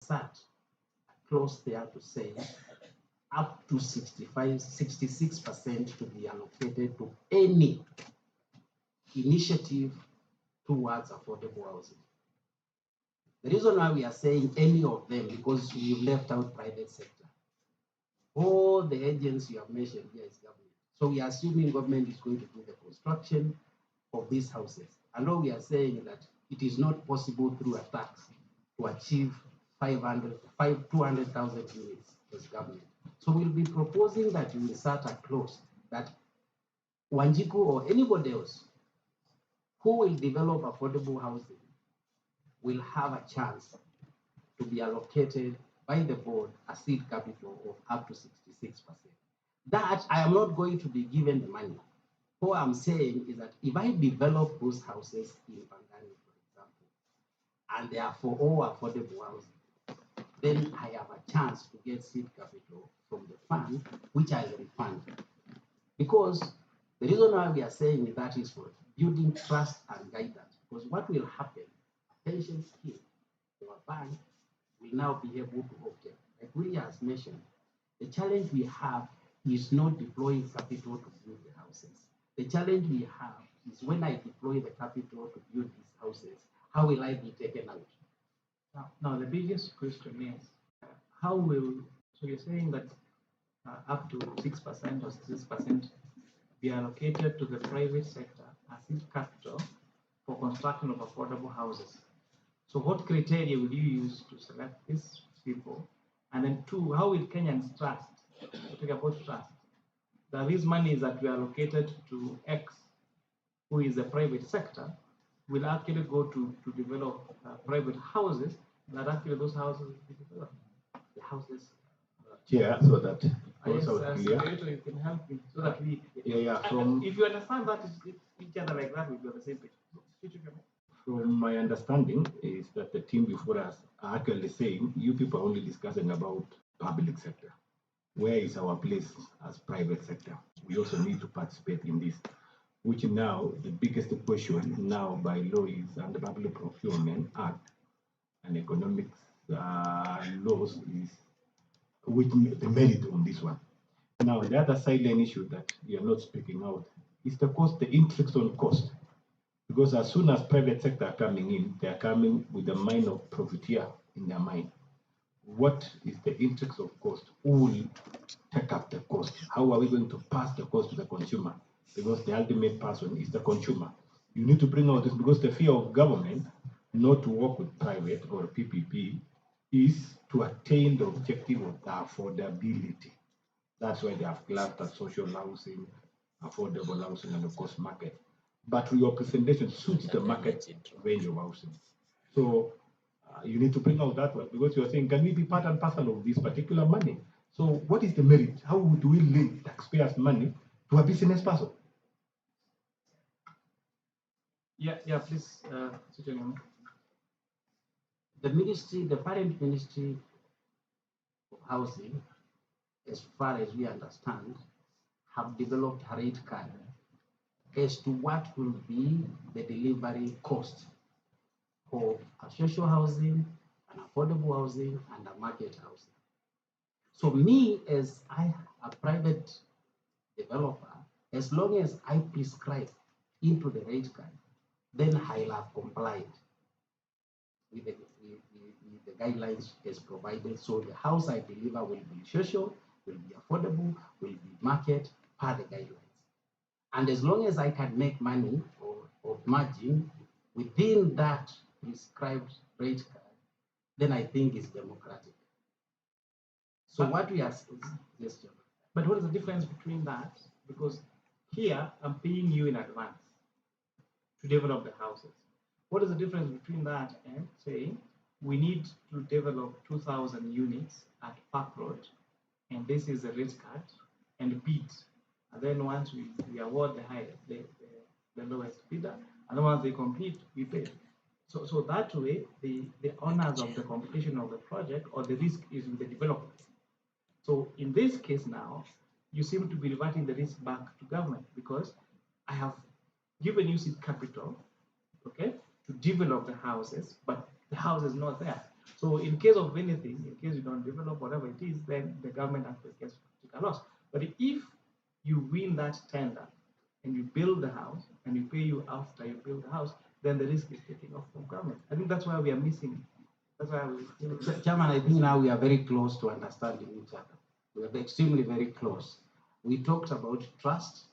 insert a clause there to say up to 66% to be allocated to any initiative towards affordable housing. The reason why we are saying any of them, because we've left out private sector. All the agents you have mentioned here is government. So we are assuming government is going to do the construction of these houses. And all we are saying that it is not possible through a tax to achieve 200,000 units as government. So we'll be proposing that we insert a clause that Wanjiku or anybody else who will develop affordable housing will have a chance to be allocated by the board a seed capital of up to 66%. That I am not going to be given the money. What I'm saying is that if I develop those houses in Pangani, for example, and they are for all affordable housing, then I have a chance to get seed capital from the fund, which I will refund. Because the reason why we are saying that is for building trust and guidance. Because what will happen, a pension scheme or a bank will now be able to obtain. Like Willie has mentioned, the challenge we have is not deploying capital to build the houses. The challenge we have is when I deploy the capital to build these houses, how will I be taken out? Now the biggest question is, how will, so you're saying that up to 6% or 6% be allocated to the private sector as seed capital for construction of affordable houses. So what criteria will you use to select these people? And then two, how will Kenyans trust, talk about trust, that these monies that we allocated to X, who is the private sector, will actually go to develop private houses, that actually those houses will be developed. The houses. Yeah, so that also clear. You can help me so that we. From if you understand that each other like that, we'll be on the same page. From my understanding is that the team before us are actually saying you people are only discussing about public sector. Where is our place as private sector? We also need to participate in this, which now the biggest question now by law is under the Public Procurement Act and economics laws is which the merit on this one. Now the other silent issue that we are not speaking out is the cost, the interest on cost. Because as soon as private sector are coming in, they are coming with the mind of profiteer in their mind. What is the interest of cost? Who will take up the cost? How are we going to pass the cost to the consumer? Because the ultimate person is the consumer. You need to bring out this because the fear of government not to work with private or PPP is to attain the objective of the affordability. That's why they have clustered social housing, affordable housing, and of course market. But your presentation suits the market range of housing. So you need to bring out that one because you're saying, can we be part and parcel of this particular money? So what is the merit? How do we link taxpayers' money to a business person? Yeah, please. The ministry, the parent ministry of housing, as far as we understand, have developed a rate card as to what will be the delivery cost of a social housing, an affordable housing, and a market housing. So me, as a private developer, as long as I prescribe into the rate card, then I'll have complied with the guidelines as provided. So the house I deliver will be social, will be affordable, will be market per the guidelines. And as long as I can make money or margin within that prescribed rate card, then I think it's democratic. So what we are, yes, John. But what is the difference between that? Because here I'm paying you in advance to develop the houses. What is the difference between that and saying we need to develop 2,000 units at Park Road, and this is a rate card and bid, and then once we award the highest, the lowest bidder, and then once they compete, we pay. So that way, the owners of the completion of the project or the risk is with the developer. So in this case now, you seem to be reverting the risk back to government because I have given you seed capital, okay, to develop the houses, but the house is not there. So in case of anything, in case you don't develop whatever it is, then the government actually gets to take a loss. But if you win that tender and you build the house and you pay you after you build the house, then the risk is taken off from government. I think that's why we are missing. That's why Chairman, I think now we are very close to understanding each other. We are extremely very close. We talked about trust,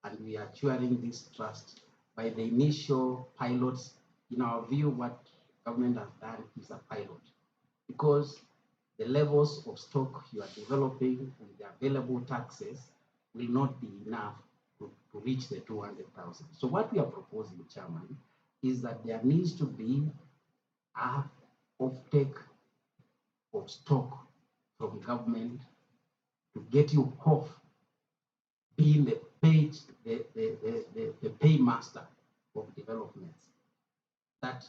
and we are curing this trust by the initial pilots. In our view, what government has done is a pilot, because the levels of stock you are developing with the available taxes will not be enough to reach the 200,000. So what we are proposing, Chairman, is that there needs to be a offtake of stock from government to get you off being the paymaster of developments. That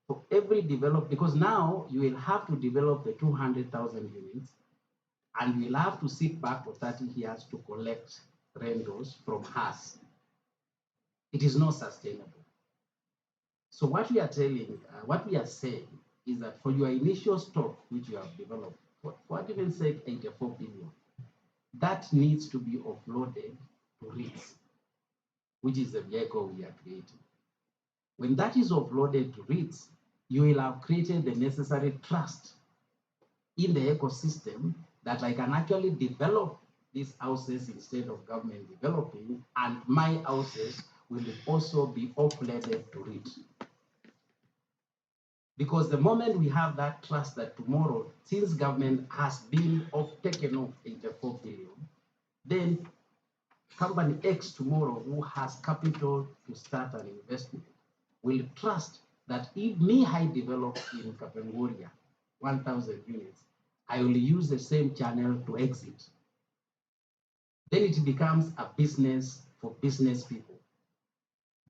for every because now you will have to develop the 200,000 units, and you will have to sit back for 30 years to collect rentals from us. It is not sustainable. So what we are saying is that for your initial stock, which you have developed, for argument's sake, 84 billion, that needs to be offloaded to REITs, which is the vehicle we are creating. When that is offloaded to REITs, you will have created the necessary trust in the ecosystem that I can actually develop these houses instead of government developing, and my houses will also be offloaded to REITs. Because the moment we have that trust that tomorrow, since government has been taken off 84 billion, then company X tomorrow who has capital to start an investment will trust that if I develop in Kapenguria 1,000 units, I will use the same channel to exit. Then it becomes a business for business people.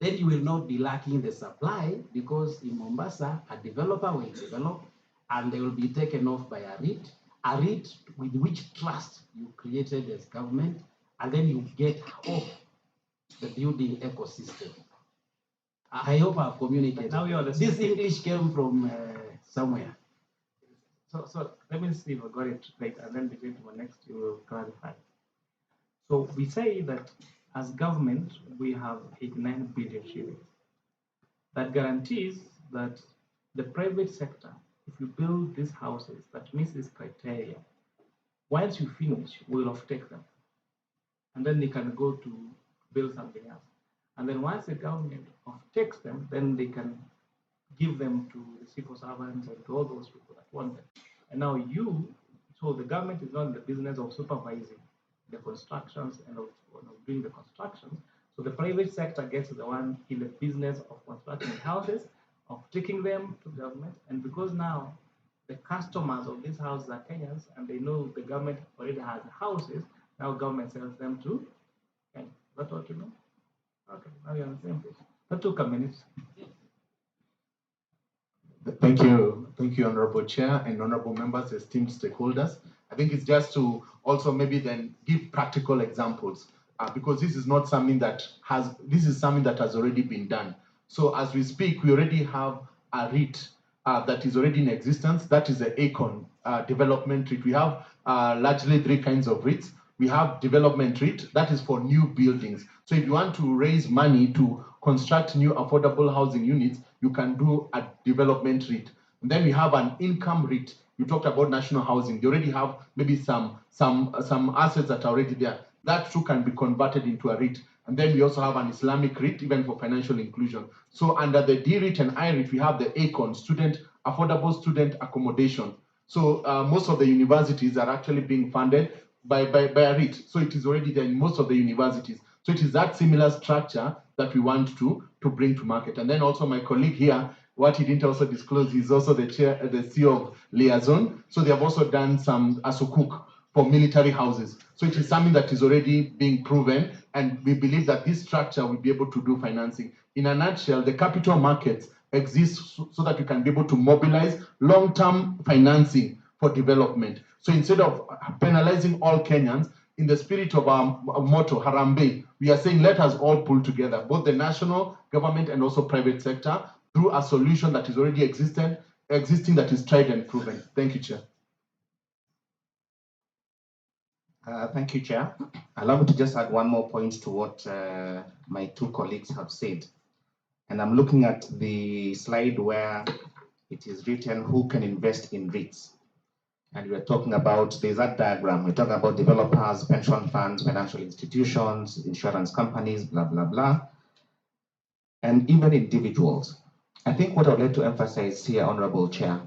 Then you will not be lacking the supply, because in Mombasa, a developer will develop and they will be taken off by a REIT with which trust you created as government, and then you get off the building ecosystem. I hope I've communicated. Now you're listening. This English came from somewhere. So let me see if I got it right, and then between to my next, you will clarify. So we say that as government, we have 89 billion shillings. That guarantees that the private sector, if you build these houses that meet this criteria, once you finish, we'll offtake them. And then they can go to build something else. And then once the government offtakes them, then they can give them to the civil servants and to all those people that want them. And now so the government is not in the business of supervising the constructions and of doing the construction. So the private sector gets the one in the business of constructing houses, of taking them to government. And because now the customers of these houses are Kenyans and they know the government already has houses, now government sells them to Kenya. That's what you know? Okay, now you're on the same page. That took a minute. Thank you, Honorable Chair and honorable members, esteemed stakeholders. I think it's just to also maybe then give practical examples, because this is not something that this is something that has already been done. So as we speak, we already have a REIT that is already in existence. That is the ACON development REIT. We have largely three kinds of REITs. We have development REIT, that is for new buildings. So if you want to raise money to construct new affordable housing units, you can do a development REIT. And then we have an income REIT. You talked about national housing. They already have maybe some assets that are already there. That too can be converted into a REIT. And then we also have an Islamic REIT, even for financial inclusion. So under the D-REIT and I-REIT, we have the ACON, affordable student accommodation. So most of the universities are actually being funded by a REIT. So it is already there in most of the universities. So it is that similar structure that we want to bring to market. And then also my colleague here, what he didn't also disclose, he's also the CEO of Liaison. So they have also done some asukuk for military houses. So it is something that is already being proven, and we believe that this structure will be able to do financing. In a nutshell, the capital markets exist so that we can be able to mobilize long-term financing for development. So instead of penalizing all Kenyans, in the spirit of our motto, Harambee, we are saying let us all pull together, both the national government and also private sector, through a solution that is already existent existing that is tried and proven. Thank you, Chair. Thank you, Chair. Allow me to just add one more point to what my two colleagues have said. And I'm looking at the slide where it is written, who can invest in REITs? And we're talking about, there's that diagram, we're talking about developers, pension funds, financial institutions, insurance companies, blah, blah, blah, and even individuals. I think what I'd like to emphasize here, Honorable Chair,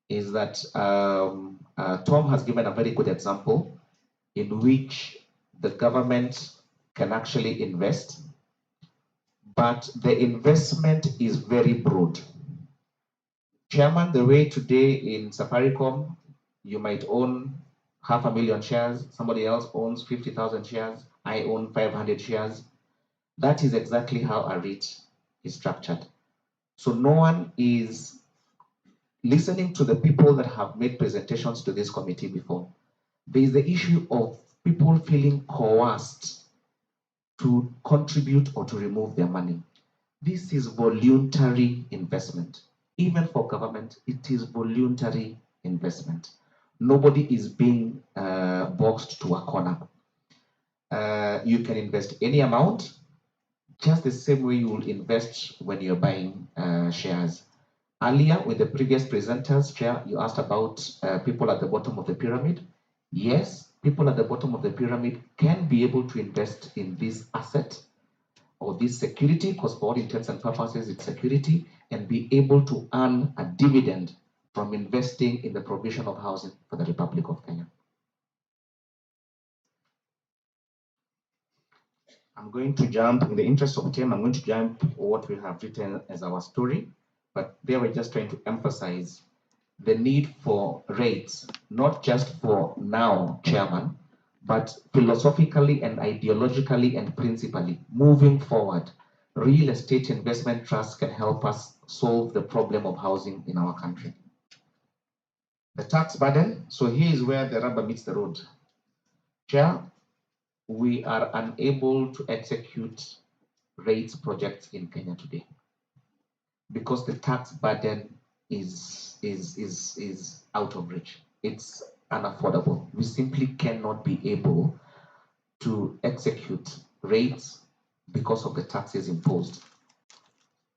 is that Tom has given a very good example in which the government can actually invest, but the investment is very broad. Chairman, the way today in Safaricom, you might own 500,000 shares, somebody else owns 50,000 shares, I own 500 shares. That is exactly how a REIT is structured. So no one is listening to the people that have made presentations to this committee before. There is the issue of people feeling coerced to contribute or to remove their money. This is voluntary investment. Even for government, it is voluntary investment. Nobody is being boxed to a corner. You can invest any amount, just the same way you will invest when you're buying shares. Earlier, with the previous presenters, Chair, you asked about people at the bottom of the pyramid. Yes, people at the bottom of the pyramid can be able to invest in this asset or this security, because for all intents and purposes, it's security, and be able to earn a dividend from investing in the provision of housing for the Republic of Kenya. I'm going to jump, in the interest of time, I'm going to jump what we have written as our story, but there we're just trying to emphasize the need for rates, not just for now, Chairman, but philosophically and ideologically and principally, moving forward, real estate investment trusts can help us solve the problem of housing in our country. The tax burden, so here is where the rubber meets the road. Chair, we are unable to execute rates projects in Kenya today because the tax burden is out of reach. It's unaffordable. We simply cannot be able to execute rates because of the taxes imposed.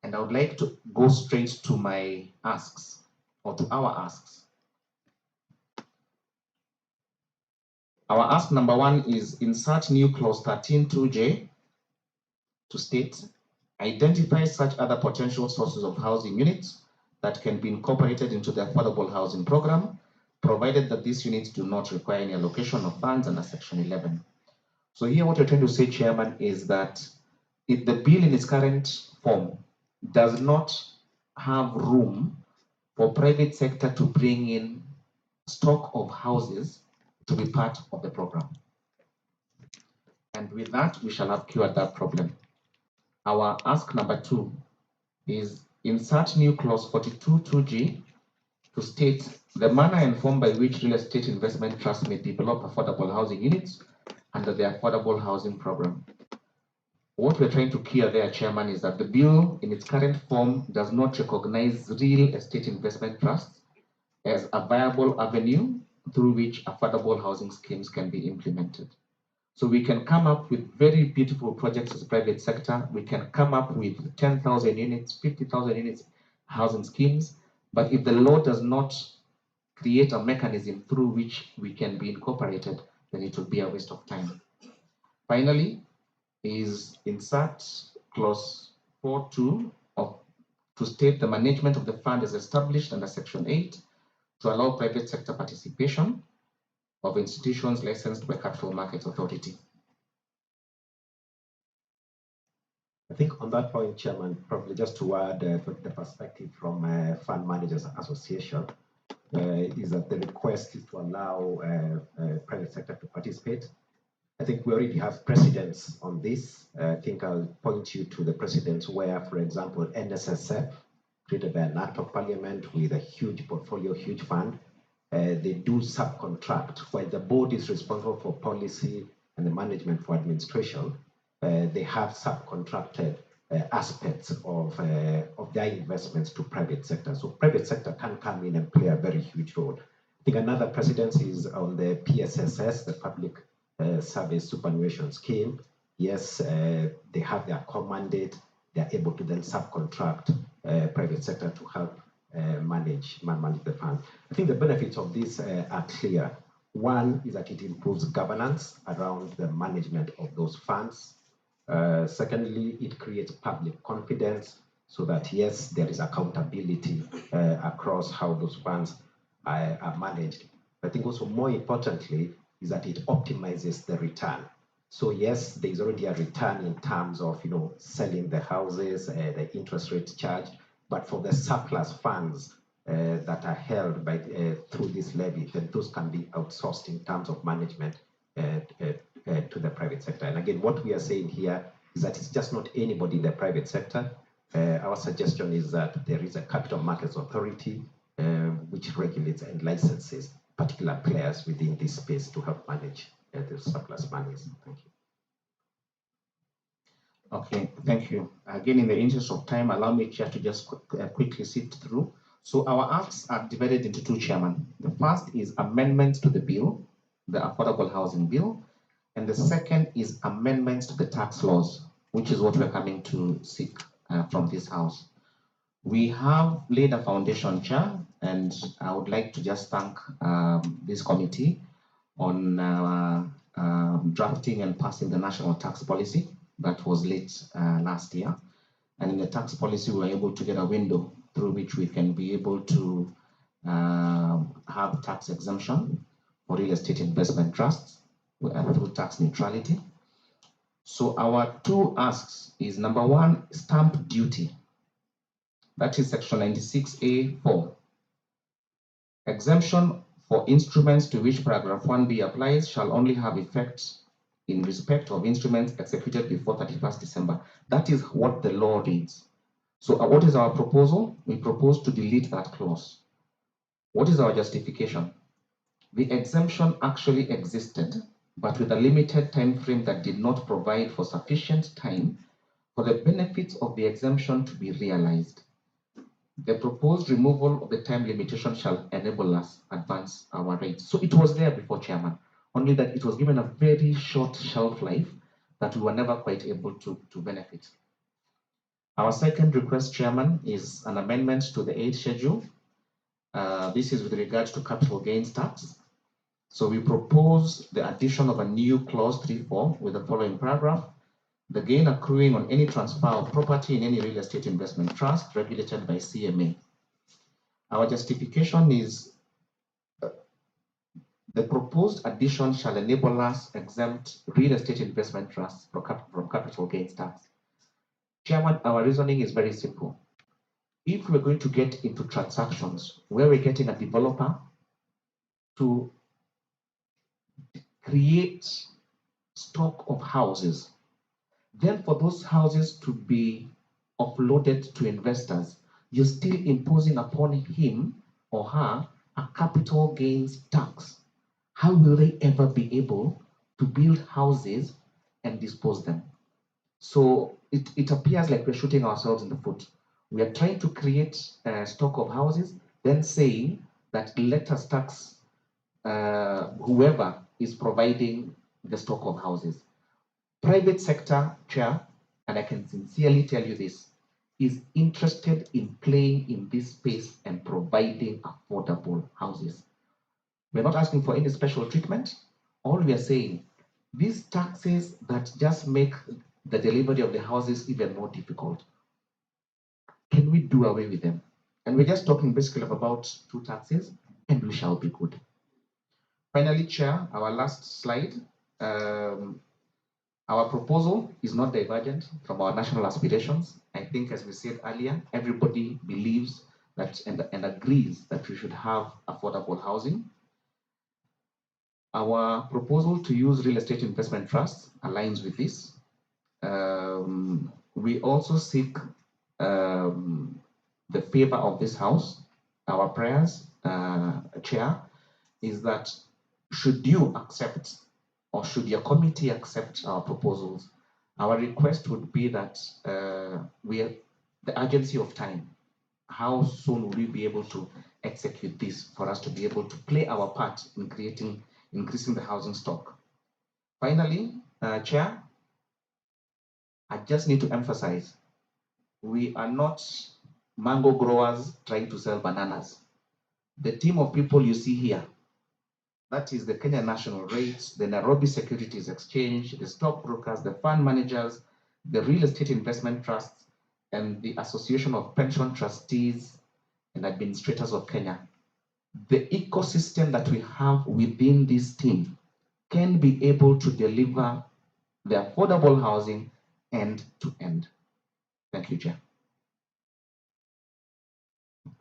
And I would like to go straight to my asks, or to our asks. Our ask number one is insert new clause 13(2)(j) to state, identify such other potential sources of housing units that can be incorporated into the affordable housing program, provided that these units do not require any allocation of funds under Section 11. So here what you're trying to say, Chairman, is that if the bill in its current form does not have room for private sector to bring in stock of houses to be part of the program. And with that, we shall have cured that problem. Our ask number two is insert new clause 42(2)(g) to state the manner and form by which real estate investment trusts may develop affordable housing units under the affordable housing program. What we're trying to clear there, Chairman, is that the bill in its current form does not recognize real estate investment trusts as a viable avenue through which affordable housing schemes can be implemented. So we can come up with very beautiful projects as private sector. We can come up with 10,000 units, 50,000 units housing schemes. But if the law does not create a mechanism through which we can be incorporated, then it will be a waste of time. Finally, is insert clause 4(2) to state the management of the fund is established under Section 8 to allow private sector participation of institutions licensed by Capital Markets Authority. I think on that point, Chairman, probably just to add the perspective from Fund Managers Association, is that the request is to allow private sector to participate. I think we already have precedents on this. I think I'll point you to the precedents where, for example, NSSF, created by an act of parliament with a huge portfolio, huge fund, they do subcontract. While the board is responsible for policy and the management for administration, they have subcontracted aspects of their investments to private sector. So private sector can come in and play a very huge role. I think another precedent is on the PSSS, the Public Service Superannuation Scheme. Yes, they have their core mandate. They are able to then subcontract private sector to help manage the fund. I think the benefits of this are clear. One is that it improves governance around the management of those funds. Secondly, it creates public confidence so that, yes, there is accountability across how those funds are managed. I think also more importantly is that it optimizes the return. So yes, there is already a return in terms of selling the houses, the interest rate charged, but for the surplus funds that are held by through this levy, then those can be outsourced in terms of management to the private sector. And again, what we are saying here is that it's just not anybody in the private sector. Our suggestion is that there is a Capital Markets Authority which regulates and licenses particular players within this space to help manage the surplus monies. Thank you. Okay, thank you. Again, in the interest of time, allow me, Chair, to just quickly sit through. So our asks are divided into two, Chairman. The first is amendments to the bill, the Affordable Housing Bill, and the second is amendments to the tax laws, which is what we're coming to seek from this House. We have laid a foundation, Chair, and I would like to just thank this committee on drafting and passing the national tax policy that was late last year. And in the tax policy, we were able to get a window through which we can be able to have tax exemption for real estate investment trusts through tax neutrality. So our two asks is, number one, stamp duty. That is section 96A4. Exemption for instruments to which paragraph 1B applies shall only have effect in respect of instruments executed before 31st December. That is what the law reads. So what is our proposal? We propose to delete that clause. What is our justification? The exemption actually existed, but with a limited time frame that did not provide for sufficient time for the benefits of the exemption to be realized. The proposed removal of the time limitation shall enable us advance our rates. So it was there before, Chairman, only that it was given a very short shelf life that we were never quite able to benefit. Our second request, Chairman, is an amendment to the 8th schedule. This is with regards to capital gains tax. So we propose the addition of a new clause 3.4 with the following paragraph. The gain accruing on any transfer of property in any real estate investment trust regulated by CMA. Our justification is the proposed addition shall enable us exempt real estate investment trusts from capital gains tax. Chairman, our reasoning is very simple. If we're going to get into transactions where we're getting a developer to create stock of houses, then for those houses to be offloaded to investors, you're still imposing upon him or her a capital gains tax. How will they ever be able to build houses and dispose them? So it appears like we're shooting ourselves in the foot. We are trying to create a stock of houses, then saying that let us tax whoever is providing the stock of houses. Private sector, Chair, and I can sincerely tell you this, is interested in playing in this space and providing affordable houses. We're not asking for any special treatment. All we are saying, these taxes that just make the delivery of the houses even more difficult, can we do away with them? And we're just talking basically of about two taxes, and we shall be good. Finally, Chair, our last slide. Our proposal is not divergent from our national aspirations. I think, as we said earlier, everybody believes that and agrees that we should have affordable housing. Our proposal to use real estate investment trusts aligns with this. We also seek the favor of this House. Our prayers, Chair, is that should you accept or should your committee accept our proposals, Our request would be that we are the urgency of time. How soon will we be able to execute this for us to be able to play our part in increasing the housing stock? Finally, Chair, I just need to emphasize, we are not mango growers trying to sell bananas. The team of people you see here, that is the Kenya National Rates, the Nairobi Securities Exchange, the stockbrokers, the fund managers, the real estate investment trusts, and the Association of Pension Trustees and Administrators of Kenya. The ecosystem that we have within this team can be able to deliver the affordable housing end to end. Thank you, Chair.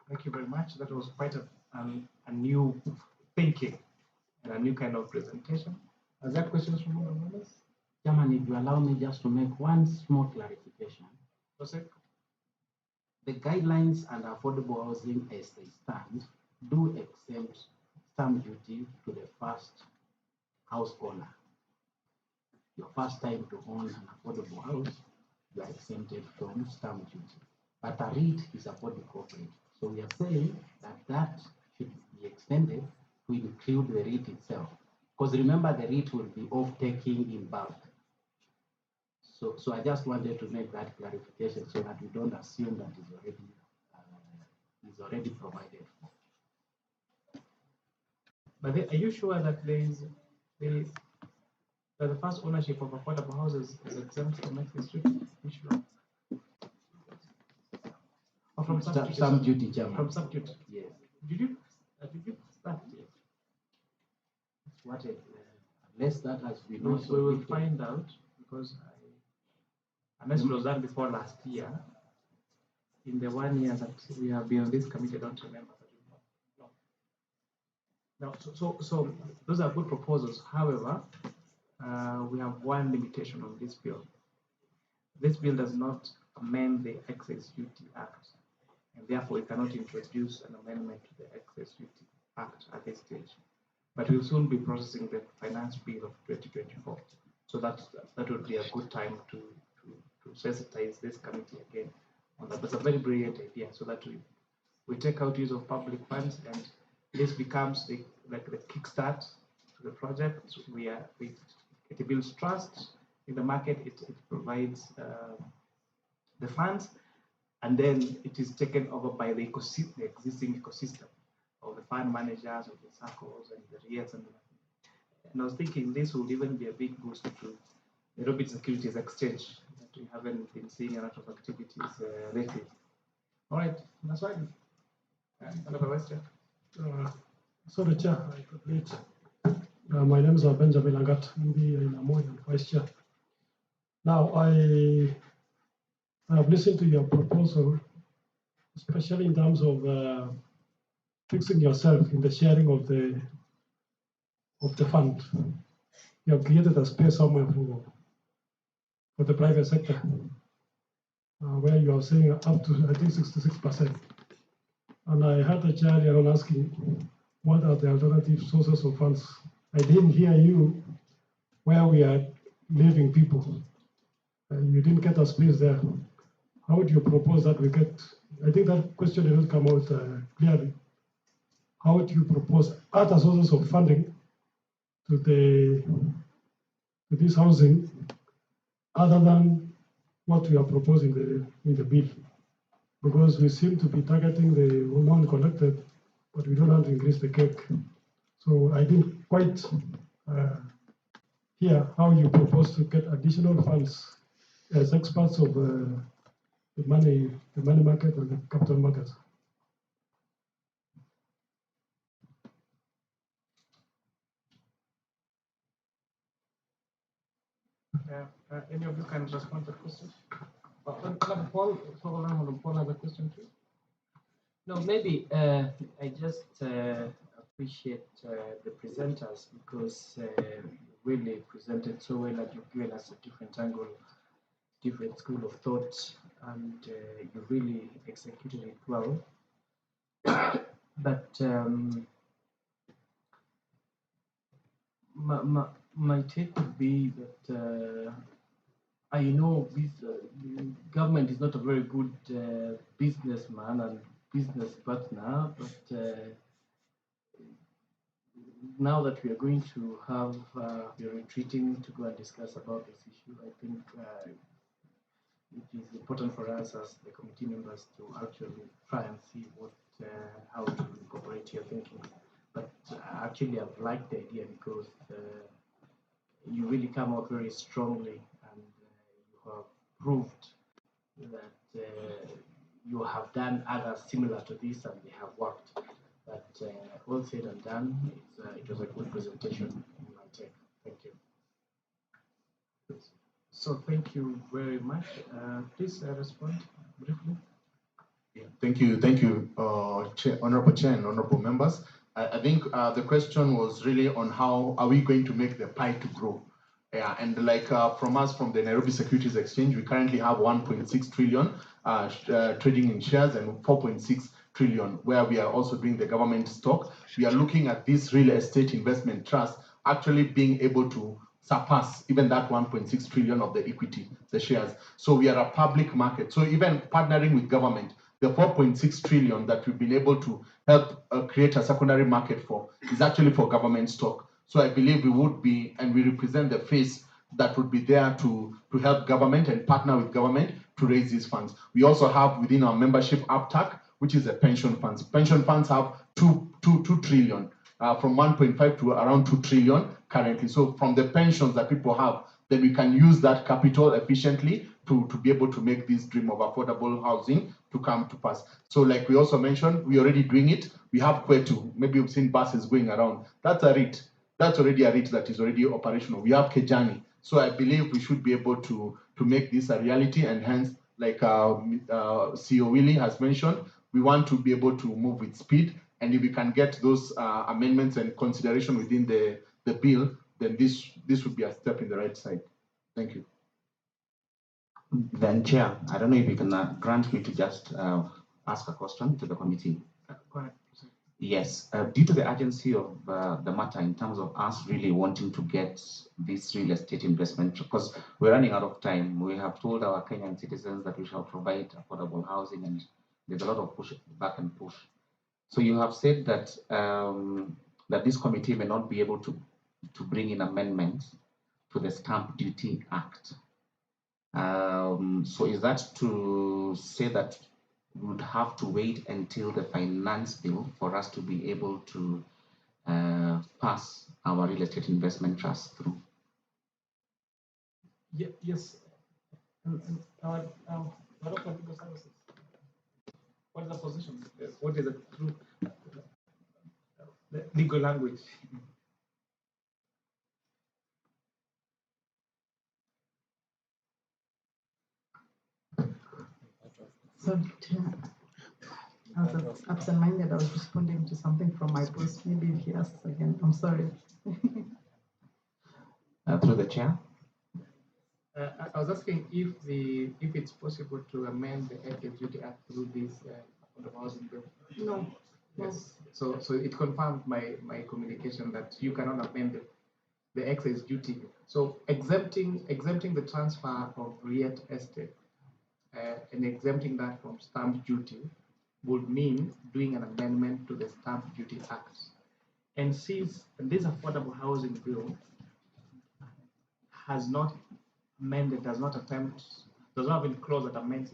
Thank you very much. That was quite a new thinking and a new kind of presentation. Are there questions from other members? Chairman, if you allow me just to make one small clarification. Proceed. The guidelines and affordable housing as they stand do exempt stamp duty to the first house owner. Your first time to own an affordable house, you are exempted from stamp duty. But a REIT is a body corporate. So we are saying that that should be extended to include the REIT itself. Because remember, the REIT will be off-taking in bulk. So I just wanted to make that clarification so that we don't assume that is already provided for. But are you sure that that the first ownership of affordable houses is exempt from excise duty? You sure? Or from Stamp duty, Chairman. From stamp duty. Yes. Did you start it? What unless that has been We also will lifted. find out because unless it was done before last year, in the 1 year that we have been on this committee, I don't remember. No, so those are good proposals. However, we have one limitation on this bill. This bill does not amend the Excise Duty Act, and therefore we cannot introduce an amendment to the Excise Duty Act at this stage. But we'll soon be processing the finance bill of 2024. So that would be a good time to sensitize this committee again on that. That's a very brilliant idea, so that we take out use of public funds and this becomes the kickstart to the project. So it builds trust in the market. It provides the funds, and then it is taken over by the existing ecosystem of the fund managers, of the circles, and the REITs. And I was thinking this would even be a big boost to the Nairobi Securities Exchange that we haven't been seeing a lot of activities lately. All right, that's fine. Another Vice Chair. Sorry, Chair, I got late. My name is Benjamin Langat, MB in Amoy and Vice Chair. Now, I have listened to your proposal, especially in terms of fixing yourself in the sharing of the fund. You have created a space somewhere for the private sector, where you are saying up to, I think, 66%. And I had a chair here on asking, what are the alternative sources of funds? I didn't hear you where we are leaving people. You didn't get a space there. How would you propose that we get? I think that question didn't come out clearly. How would you propose other sources of funding to this housing, other than what we are proposing in the bill? Because we seem to be targeting the non-connected, but we don't want to increase the cake. So I didn't quite hear how you propose to get additional funds as experts of the money market and the capital markets. Any of you can respond to the question? Paul has a question too. No, maybe I just appreciate the presenters because really presented so well that you've given us a different angle, different school of thought, and you really executed it well. But my take would be that I know the government is not a very good businessman and business partner, but now that we are going to have, we are retreating to go and discuss about this issue, I think it is important for us as the committee members to actually try and see what, how to incorporate your thinking. But actually, I've liked the idea because you really come out very strongly and you have proved that you have done others similar to this and they have worked. But all said and done, it was a good presentation in my take. Thank you. So thank you very much. Please respond briefly. Yeah, thank you, Honorable Chair and Honorable Members. I think the question was really on how are we going to make the pie to grow. Yeah, and like from us, from the Nairobi Securities Exchange, we currently have 1.6 trillion trading in shares and 4.6 trillion, where we are also doing the government stock. We are looking at this real estate investment trust actually being able to surpass even that 1.6 trillion of the equity, the shares. So we are a public market. So even partnering with government, the 4.6 trillion that we've been able to help create a secondary market for is actually for government stock. So I believe we would be, and we represent the face that would be there to help government and partner with government to raise these funds. We also have within our membership APTAC, which is the pension funds. Pension funds have 2 trillion, from 1.5 to around 2 trillion currently. So from the pensions that people have, then we can use that capital efficiently to be able to make this dream of affordable housing to come to pass. So like we also mentioned, we're already doing it. We have Kwetu, maybe you've seen buses going around. That's a REIT. That's already a REIT that is already operational. We have Kejani. So I believe we should be able to make this a reality, and hence, like CEO Willie has mentioned, we want to be able to move with speed. And if we can get those amendments and consideration within the bill, then this would be a step in the right side. Thank you. Then, Chair, I don't know if you can grant me to just ask a question to the committee. Go ahead. Yes, due to the urgency of the matter in terms of us really wanting to get this real estate investment, because we're running out of time. We have told our Kenyan citizens that we shall provide affordable housing, and there's a lot of push back and push. So you have said that that this committee may not be able to bring in amendments to the Stamp Duty Act. So is that to say that we would have to wait until the finance bill for us to be able to pass our real estate investment trust through? Yes. Our local legal services. What is the position? What is the true the legal language? So, I was absent-minded. I was responding to something from my boss. Maybe if he asks again, I'm sorry. Through the chair. I was asking if it's possible to amend the Excise Duty Act through this affordable housing bill. No. Yes. So it confirmed my communication that you cannot amend the excise duty. So exempting the transfer of real estate and exempting that from stamp duty would mean doing an amendment to the Stamp Duty Act. And since this affordable housing bill has not amended, does not have any clause that amends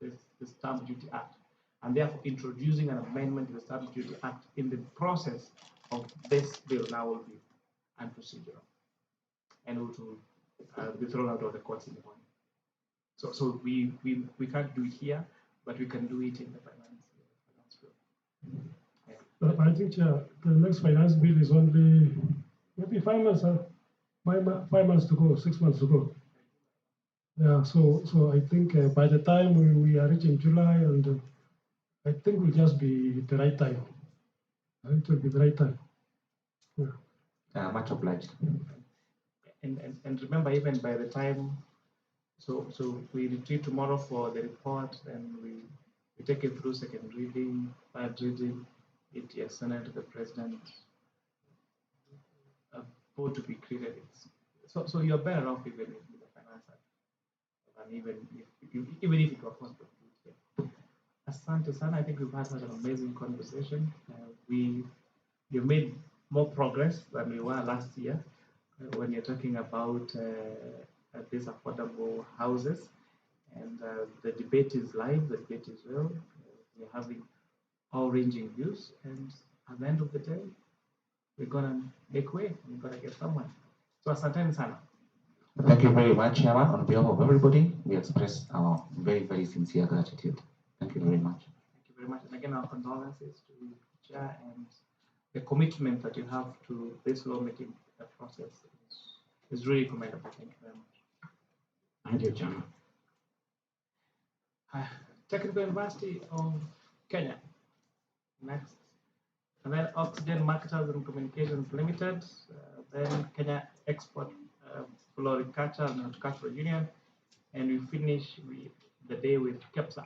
the Stamp Duty Act, and therefore introducing an amendment to the Stamp Duty Act in the process of this bill now will be unprocedural, and it will be thrown out of the courts in the morning. So we can't do it here, but we can do it in the finance bill. Yeah. But I think the next finance bill is only maybe 5 months, 5 months to go, 6 months to go. Yeah, so I think by the time we are reaching July, and I think will just be the right time. It will be the right time. Yeah. Much obliged. And remember, even by the time, so we retreat tomorrow for the report, and we take it through second reading, third reading, it is sent to the president, a vote to be created. So you're better off even with the finance act. and even if it was not complete. Asante sana. I think we've had such an amazing conversation. We've made more progress than we were last year when you're talking about these affordable houses. And the debate is live, the debate is real. We're having all ranging views, and at the end of the day, we're gonna make way. We're gonna get someone. So asanteni sana. Thank you very much, Chairman. On behalf of everybody, we express our very, very sincere gratitude. Thank you very much. Thank you very much. And again, our condolences to the Chair, and the commitment that you have to this lawmaking process is really commendable. Thank you very much. Thank you, Chairman. Technical University of Kenya. Next. And then Oxygen Marketers and Communications Limited. Then Kenya Export Floriculture and Horticultural Union. And we finish the day with KEPSA.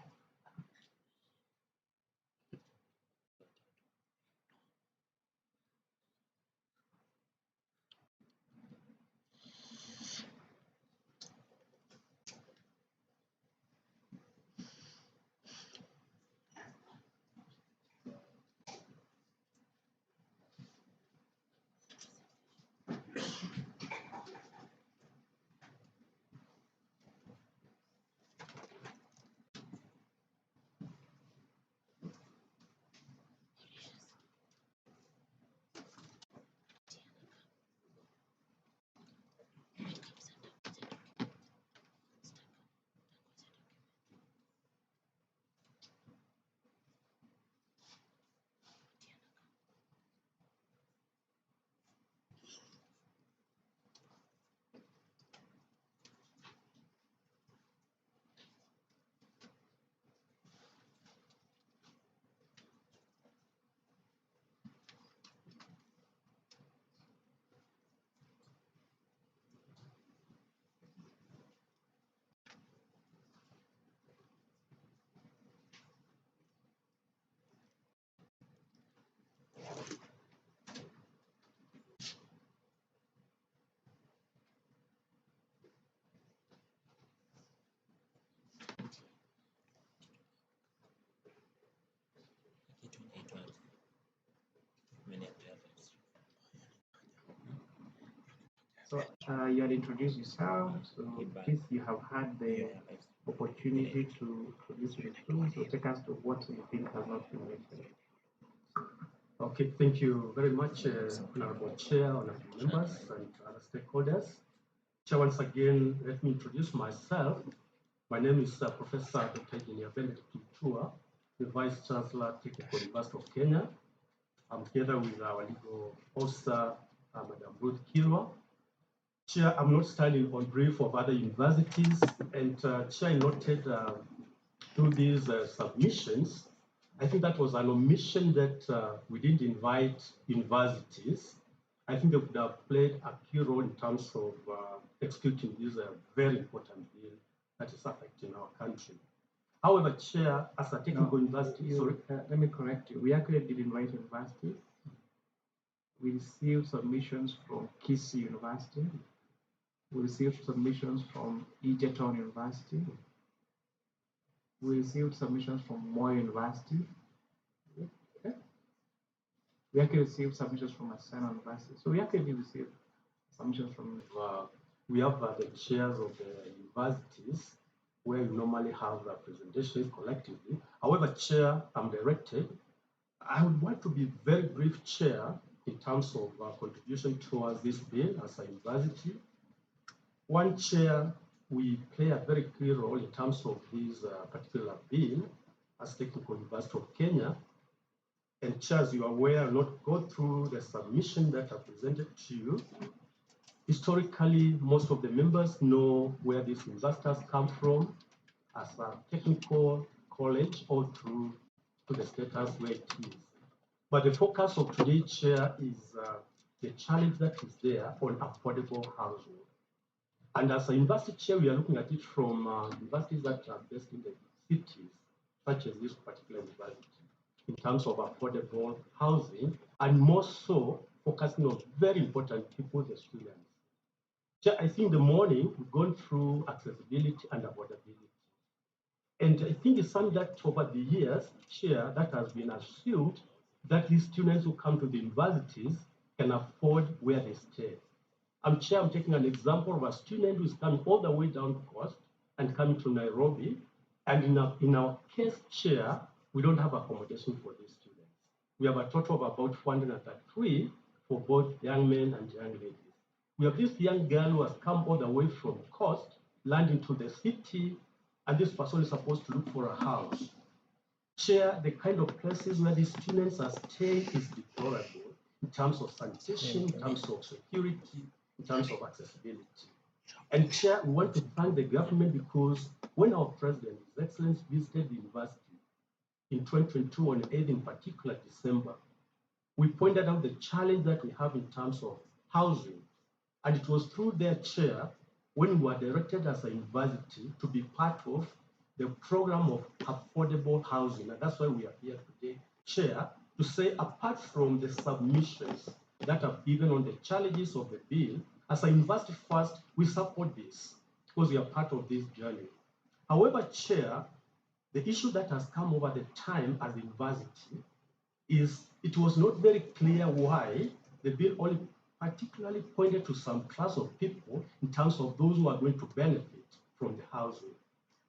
So you had introduced yourself. So please, you have had the opportunity to listen to. So take us to what you think has not been mentioned. Okay, thank you very much, Honorable Chair, Honorable members, and other stakeholders. Chair, once again, let me introduce myself. My name is Professor Dr. Engineer Benedict Kitua, the Vice Chancellor, Technical University of Kenya. I'm together with our legal officer, Madam Ruth Kirwa. Chair, I'm not standing on brief of other universities, and Chair noted through these submissions, I think that was an omission that we didn't invite universities. I think they would have played a key role in terms of executing this very important bill that is affecting our country. However, Chair, as a technical university, sorry. Let me correct you. We actually did invite universities. We received submissions from Kisii University. We received submissions from Egerton University. We received submissions from Moi University. Okay. We actually received submissions from Aseno University. So we actually received submissions from. We have the chairs of the universities where we normally have presentations collectively. However, Chair, I'm directed. I would want to be very brief, Chair, in terms of contribution towards this bill as a university. One, Chair, we play a very clear role in terms of this particular bill as Technical University of Kenya. And Chair, as you are aware, I'll not go through the submission that I presented to you. Historically, most of the members know where these investors come from as a technical college or through to the status where it is. But the focus of today's Chair is the challenge that is there on affordable housing. And as a university chair, we are looking at it from universities that are based in the cities, such as this particular university, in terms of affordable housing, and more so focusing on very important people, the students. I think the morning we've gone through accessibility and affordability. And I think it's something that over the years, Chair, that has been assumed that these students who come to the universities can afford where they stay. I'm taking an example of a student who's coming all the way down the coast and coming to Nairobi. And in our case, Chair, we don't have accommodation for these students. We have a total of about 433 for both young men and young ladies. We have this young girl who has come all the way from coast, landing to the city, and this person is supposed to look for a house. Chair, the kind of places where these students are staying is deplorable in terms of sanitation, in terms of security, in terms of accessibility. And Chair, we want to thank the government because when our President, His Excellency, visited the university in 2022 on 8th in particular December, we pointed out the challenge that we have in terms of housing. And it was through their Chair when we were directed as a university to be part of the program of affordable housing. And that's why we are here today, Chair, to say apart from the submissions that are given on the challenges of the bill, as a university first, we support this because we are part of this journey. However, Chair, the issue that has come over the time as a university is it was not very clear why the bill only particularly pointed to some class of people in terms of those who are going to benefit from the housing.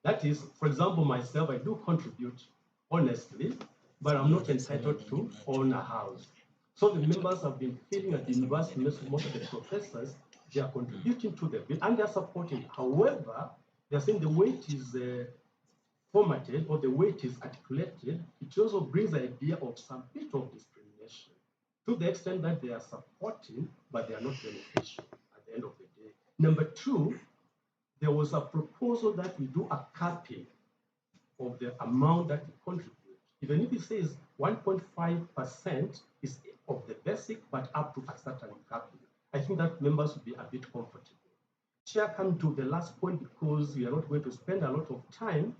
That is, for example, myself, I do contribute honestly, but I'm not entitled to own a house. So the members have been feeling at the university, most of the professors, they are contributing to the bill and they're supporting. However, they're saying the way it is formatted or the way it is articulated, it also brings the idea of some bit of discrimination to the extent that they are supporting, but they are not beneficial at the end of the day. Number two, there was a proposal that we do a capping of the amount that we contribute. Even if it says 1.5% is of the basic, but up to a certain capping, I think that members will be a bit comfortable. Chair, come to the last point because we are not going to spend a lot of time.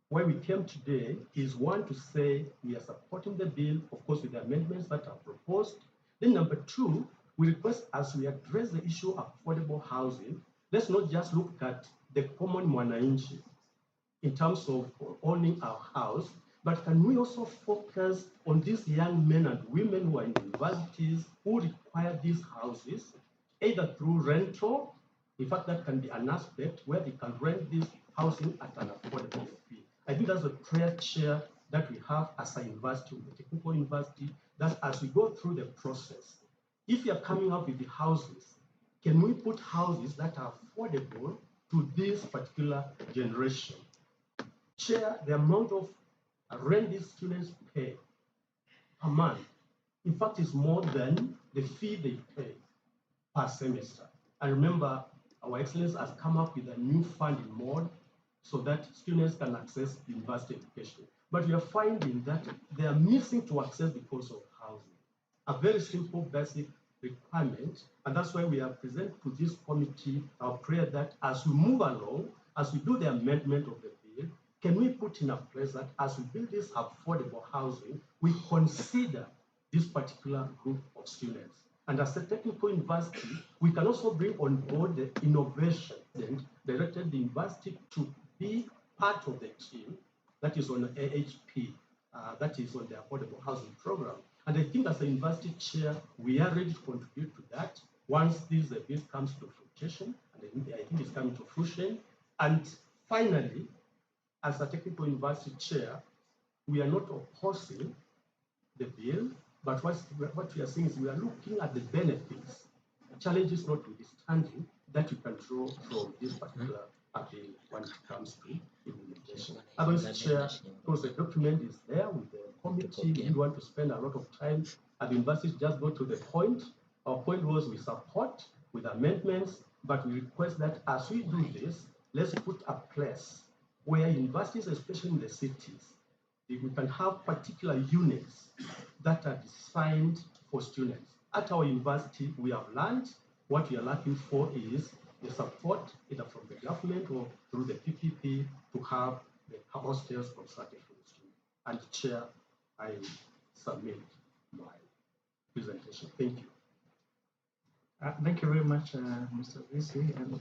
Where we came today is one to say we are supporting the bill, of course, with the amendments that are proposed. Then number two, we request as we address the issue of affordable housing, let's not just look at the common mwananchi in terms of owning our house, but can we also focus on these young men and women who are in universities who require these houses, either through rental, in fact, that can be an aspect where they can rent this housing at an affordable fee. I think that's a prayer, Chair, that we have as a university, the technical university, that as we go through the process, if you're coming up with the houses, can we put houses that are affordable to this particular generation? Chair, the amount of rent these students pay per month, in fact, is more than the fee they pay per semester. I remember our Excellence has come up with a new fund in MOD so that students can access university education. But we are finding that they are missing to access because of housing. A very simple basic requirement, and that's why we have presented to this committee our prayer that as we move along, as we do the amendment of the bill, can we put in a place that as we build this affordable housing, we consider this particular group of students. And as a technical university, we can also bring on board the innovation and directed the university to be part of the team that is on the AHP, that is on the affordable housing program. And I think as a university chair, we are ready to contribute to that once this bill comes to fruition, and I think it's coming to fruition. And finally, as a technical university chair, we are not opposing the bill, but what we are saying is we are looking at the benefits, challenges notwithstanding, that you can draw from this particular bill when it comes to implementation. Otherwise, Chair, because the document is there with the committee, we didn't want to spend a lot of time at the university, just go to the point. Our point was we support with amendments, but we request that as we do this, let's put a place where universities, especially in the cities, we can have particular units that are designed for students. At our university, we have learned what we are looking for is the support either from the government or through the PPP to have the hostels constructed for the students. And Chair, I submit my presentation. Thank you. Thank you very much, Mr. Visi. And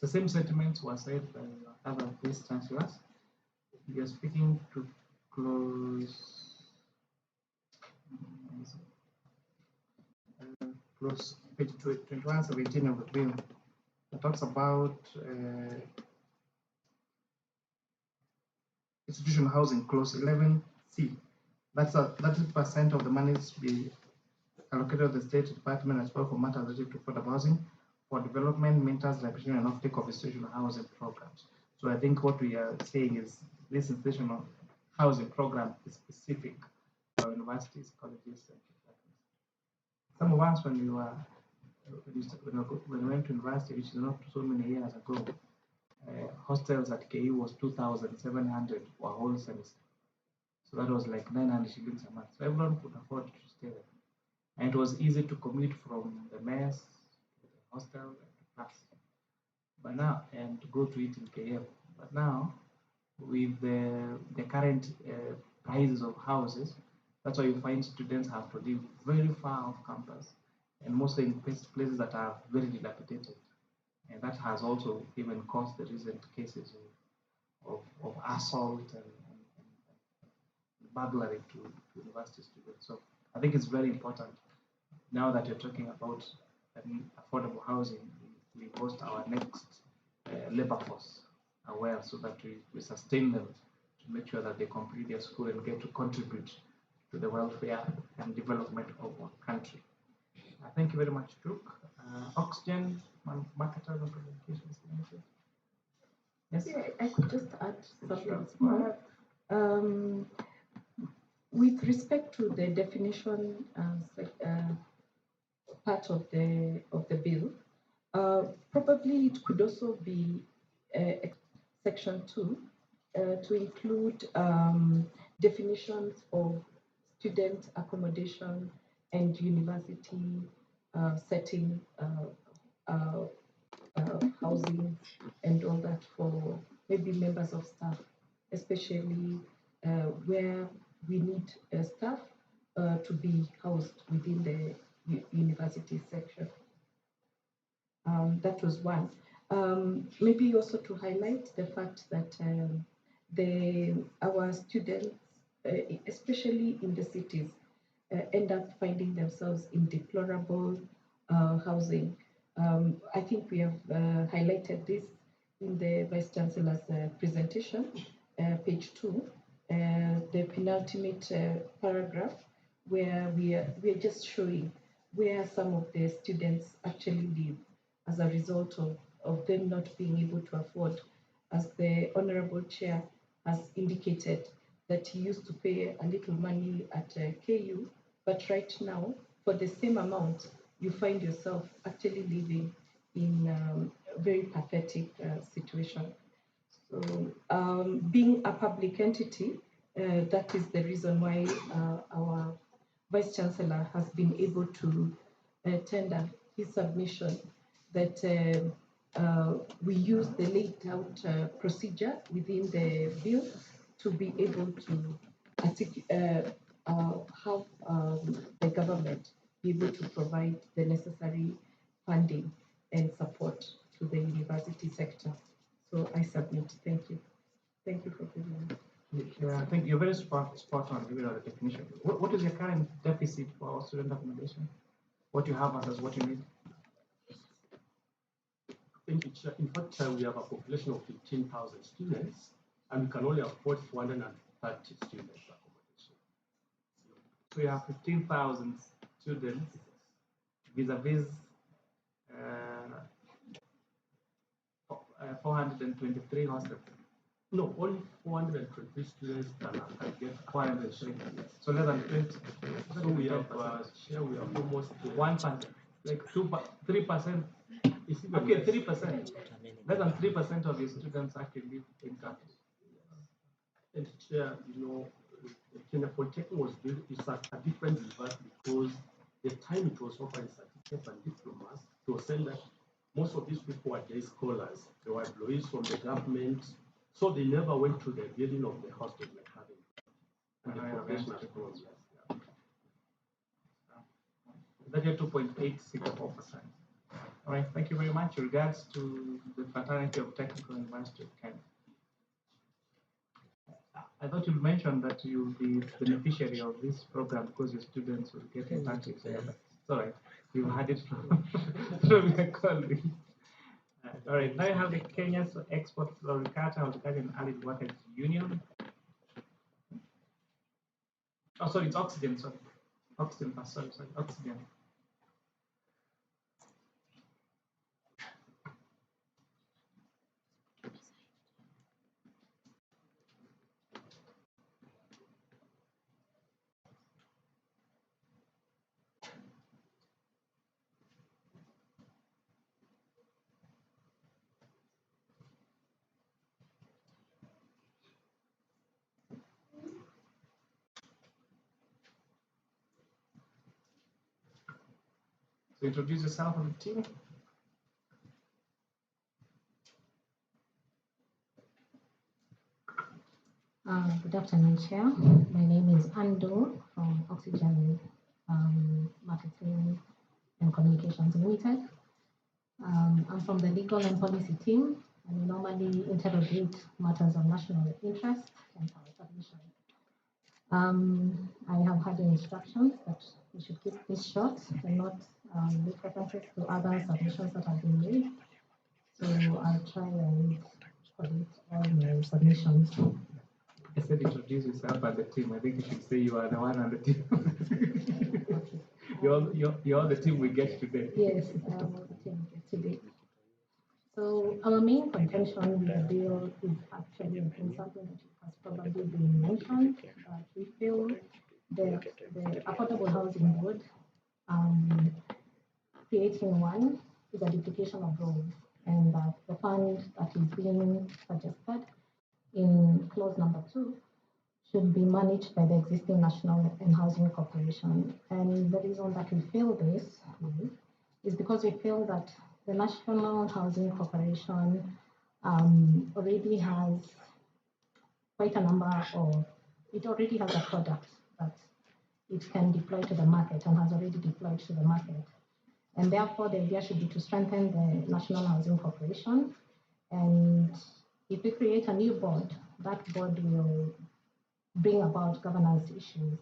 the same sentiments were said by other vice chancellors. We are speaking to close page 2117 of the bill. It talks about institutional housing, clause 11C. That's 30% of the monies be allocated to the State Department as well for matters related to affordable housing for development, maintenance, rehabilitation, and offtake of institutional housing programs. So I think what we are saying is this institutional housing program is specific for universities, colleges, and polytechnics. Some of us, when we went to university, which is not so many years ago, hostels at KU was 2,700 for a whole semester. So that was like 900 shillings a month. So everyone could afford to stay there. And it was easy to commute from the mess to the hostel and to class. But now, and to go to it in KF. But now, with the current prices of houses, that's why you find students have to live very far off campus, and mostly in places that are very dilapidated. And that has also even caused the recent cases of assault and burglary to university students. So I think it's very important now that you're talking about affordable housing, we host our next labor force aware so that we sustain them to make sure that they complete their school and get to contribute to the welfare and development of our country. Thank you very much, Duke. Oxygen, marketer and communications. Yes? Yeah, I could just add something small. With respect to the definition part of the bill, probably it could also be section 2 to include definitions of student accommodation and university setting housing and all that for maybe members of staff, especially where we need staff to be housed within the university section. That was one. Maybe also to highlight the fact that our students, especially in the cities, end up finding themselves in deplorable housing. I think we have highlighted this in the Vice Chancellor's presentation, page 2, the penultimate paragraph, where we are just showing where some of the students actually live as a result of them not being able to afford. As the Honorable Chair has indicated, that he used to pay a little money at KU, but right now, for the same amount, you find yourself actually living in a very pathetic situation. So, being a public entity, that is the reason why our Vice Chancellor has been able to tender his submission that we use the laid out procedure within the bill to be able to have the government be able to provide the necessary funding and support to the university sector. So I submit. Thank you. Thank you for giving me. Yeah, I think you're very spot on with the definition. What is your current deficit for our student accommodation? What you have versus what you need? Thank you, Chair. In fact, we have a population of 15,000 students, and we can only afford 430 students accommodation. So you have 15,000 students vis-a-vis 423 hostels. No, only 423 students can get 403. So less than 20. So we have we have almost 1%, like 3%. Okay, 3%. Less than 3% of your students actually live in campus. And Chair, you know, Kenya Polytechnic was built, it's a different university because the time it was offering certificates and diplomas, it was saying that most of these people were day scholars. They were employees from the government, so they never went to the building of the hostel like having and the professional schools. 32.864%. All right, thank you very much. Regards to the fraternity of Technical University of Kenya. I thought you mentioned that you'll be the beneficiary of this program because your students will get internships. Yeah, but it's all right. You had it from, from your colleague. All right, now you have the Kenya's Export Floricata, Horticulture and Allied Workers Union. Oh, sorry, it's Oxygen, sorry. Oxygen, sorry, Oxygen. So introduce yourself and the team. Good afternoon, Chair. My name is Ando from Oxygen Marketing and Communications Limited. I'm from the legal and policy team, and we normally interrogate matters of national interest and power submission. I have had instructions that we should keep this short and not make references to other submissions that have been made. So I'll try and collect all my submissions. I said introduce yourself and the team. I think you should say you are the one on the team. you're the team we get today. Yes, I am the team we get today. So our main contention with the bill is actually something that has probably been mentioned. We feel that the Affordable Housing Board creating one is a duplication of roles, and that the fund that is being suggested in clause number 2 should be managed by the existing National and Housing Corporation. And the reason that we feel this is because we feel that the National Housing Corporation already has quite a number of, it already has a product that it can deploy to the market and has already deployed to the market. And therefore, the idea should be to strengthen the National Housing Corporation. And if we create a new board, that board will bring about governance issues.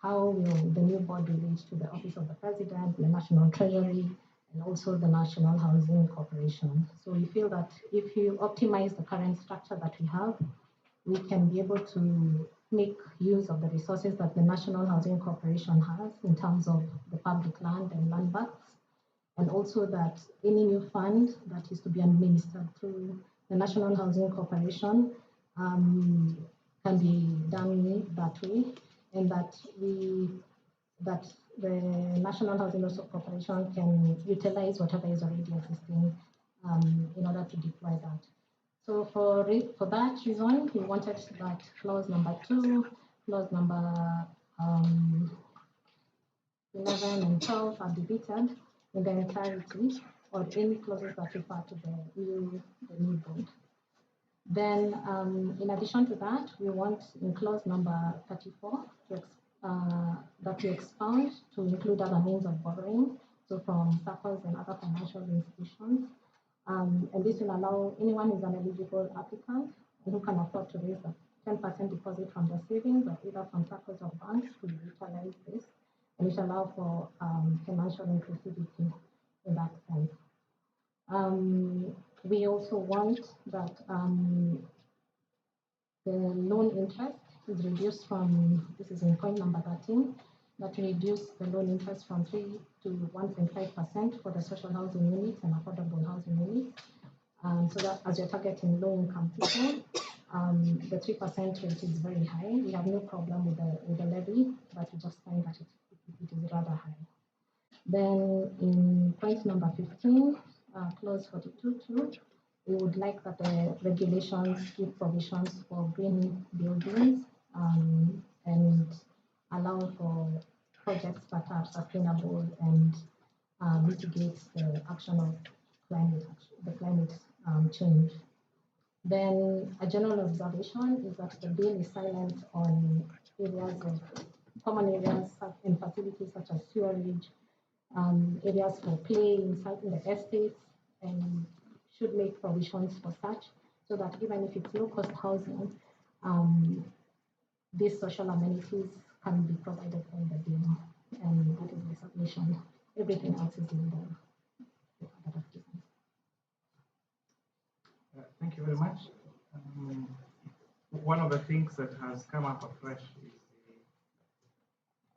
How will the new board relate to the Office of the President, the National Treasury, and also the National Housing Corporation? So we feel that if you optimize the current structure that we have, we can be able to make use of the resources that the National Housing Corporation has in terms of the public land and land banks, and also that any new fund that is to be administered through the National Housing Corporation can be done that way, and that the National Housing Corporation can utilize whatever is already existing in order to deploy that. So for that reason, we wanted that clause number 2, clause number 11 and 12 are deleted in their entirety, or any clauses that refer to the new board. Then, in addition to that, we want in clause number 34 that we expound to include other means of borrowing, so from SACCOs and other financial institutions. And this will allow anyone who is an eligible applicant and who can afford to raise a 10% deposit from their savings, or either from SACCOs or banks, to utilize this. And it allows for financial inclusivity in that sense. We also want that the loan interest is reduced from, this is in point number 13, that reduce the loan interest from 3 to 1.5% for the social housing units and affordable housing units. So that as you're targeting low income people, the 3% rate is very high. We have no problem with the levy, but we just find that it is rather high. Then in point number 15, clause 42.2, we would like that the regulations give provisions for green buildings and allow for projects that are sustainable and mitigate the action of climate change. Then a general observation is that the bill is silent on areas of common areas and facilities such as sewerage, areas for play inside in the estates, and should make provisions for such, so that even if it's low-cost housing, these social amenities can be provided from the bill, and that is the submission. Everything else is in the other documents. Thank you very much. One of the things that has come up afresh is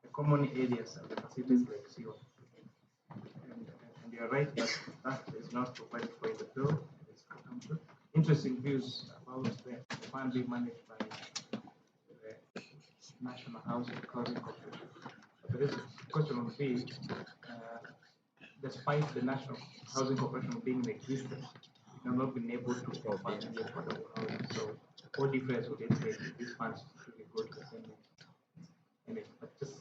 the common areas and the facilities like CO. And you're right that that is not provided for in the bill. Interesting views about the fund being managed by the National Housing Corporation. There is a question on fee, despite the National Housing Corporation being in existence, we have not been able to provide any affordable housing. So, what difference would it make if these funds really go to the same thing? But just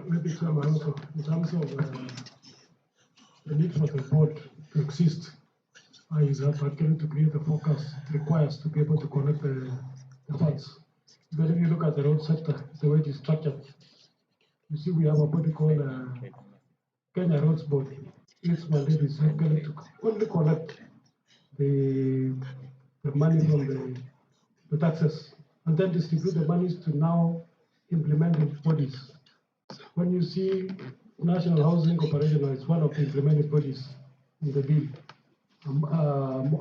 maybe Chairman, also in terms of the need for the board to exist, is that actually to create a focus it requires to be able to collect the funds. But if you look at the road sector, the way it is structured, you see we have a body called Kenya Roads Board. Its mandate is actually to only collect the money from the taxes and then distribute the monies to now implementing bodies. When you see National Housing Corporation is one of the implementing bodies in the bill,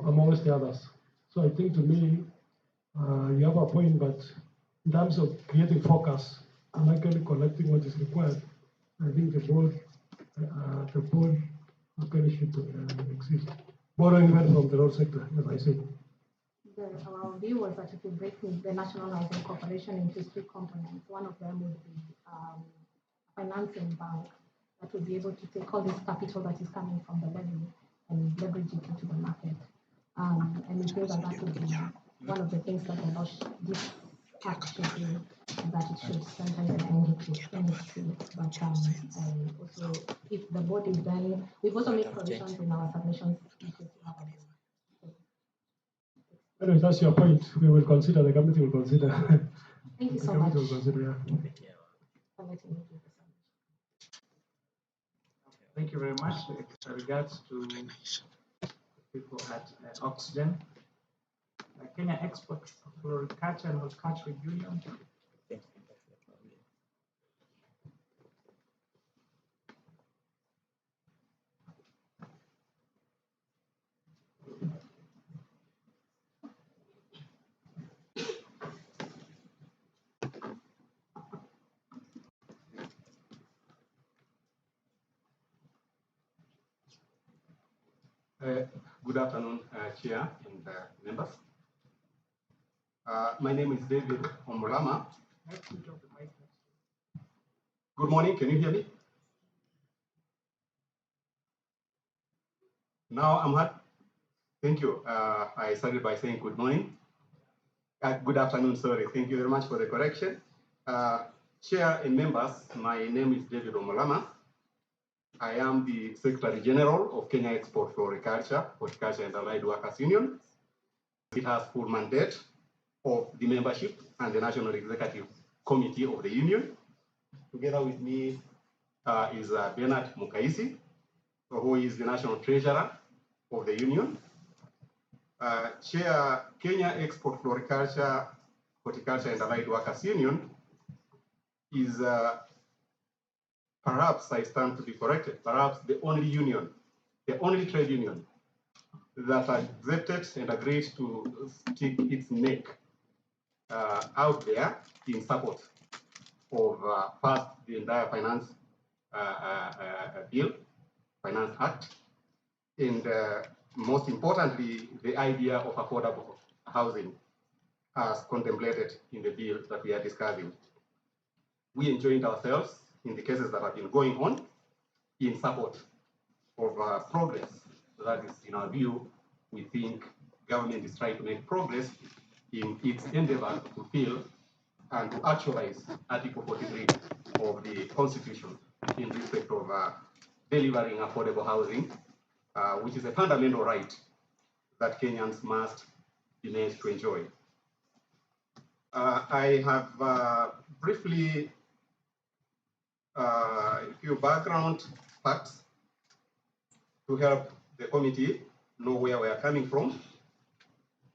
amongst the others. So I think to me, you have a point, but in terms of creating focus and actually collecting what is required, I think the board actually should exist. Borrowing even from the road sector, as I said. Our view was that if you break the National Housing Corporation into three components, one of them would be financing bank that would be able to take all this capital that is coming from the levy and leverage it into the market. And we feel that would be one of the things that this act should do, and that it should strengthen the NHC. But also, if the board is done, we've also made provisions in our submissions. Anyway, that's your point. We will consider, the committee will consider. Thank you so much. Will consider, Thank you very much. With regards to people at Oxygen, Kenya Export Floriculture and Horticulture Union. Good afternoon, Chair and members. My name is David Omolama. Good morning, can you hear me? Now I'm heard. Thank you. I started by saying good morning. Good afternoon, sorry. Thank you very much for the correction. Chair and members, my name is David Omolama. I am the Secretary General of Kenya Export Floriculture, Horticulture and Allied Workers Union. It has full mandate of the membership and the National Executive Committee of the Union. Together with me is Bernard Mukaisi, who is the National Treasurer of the Union. Chair, Kenya Export Floriculture, Horticulture and Allied Workers Union is perhaps, I stand to be corrected, perhaps the only union, the only trade union that accepted and agreed to stick its neck out there in support of first the entire finance bill, Finance Act, and most importantly, the idea of affordable housing as contemplated in the bill that we are discussing. We enjoyed ourselves in the cases that have been going on in support of progress. That is, in our view, we think government is trying to make progress in its endeavor to fulfill and to actualize Article 43 of the Constitution in respect of delivering affordable housing, which is a fundamental right that Kenyans must be made to enjoy. I have briefly a few background facts to help the committee know where we are coming from.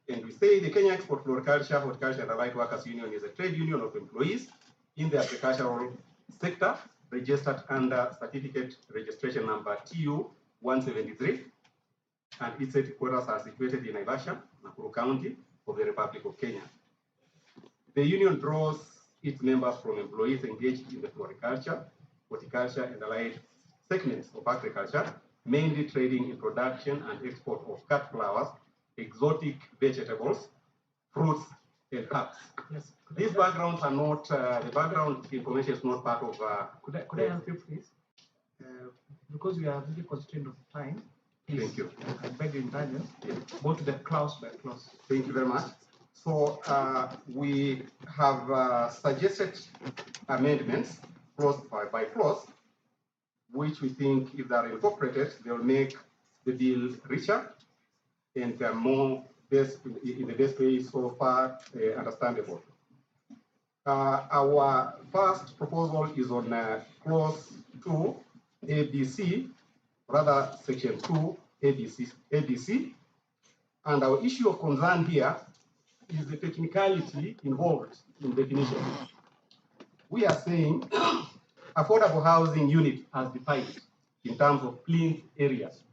And we say the Kenya Export Floriculture, Horticulture and Allied Workers Union is a trade union of employees in the agricultural sector registered under certificate registration number TU 173, and its headquarters are situated in Naivasha, Nakuru County of the Republic of Kenya. The union draws its members from employees engaged in the floriculture, horticulture and allied segments of agriculture, mainly trading in production and export of cut flowers, exotic vegetables, fruits, and herbs. Yes. These backgrounds are not, the background information is not part of. Could I help you, please? Because we are really constrained of time. Please. Thank you. I beg your indulgence. Go to the clause by clause. Thank you very much. So we have suggested amendments clause by clause, which we think, if they are incorporated, they will make the bill richer and more in the best way so far understandable. Our first proposal is on clause 2 ABC, rather section 2 ABC. And our issue of concern here is the technicality involved in definition. We are saying affordable housing unit as defined in terms of clean areas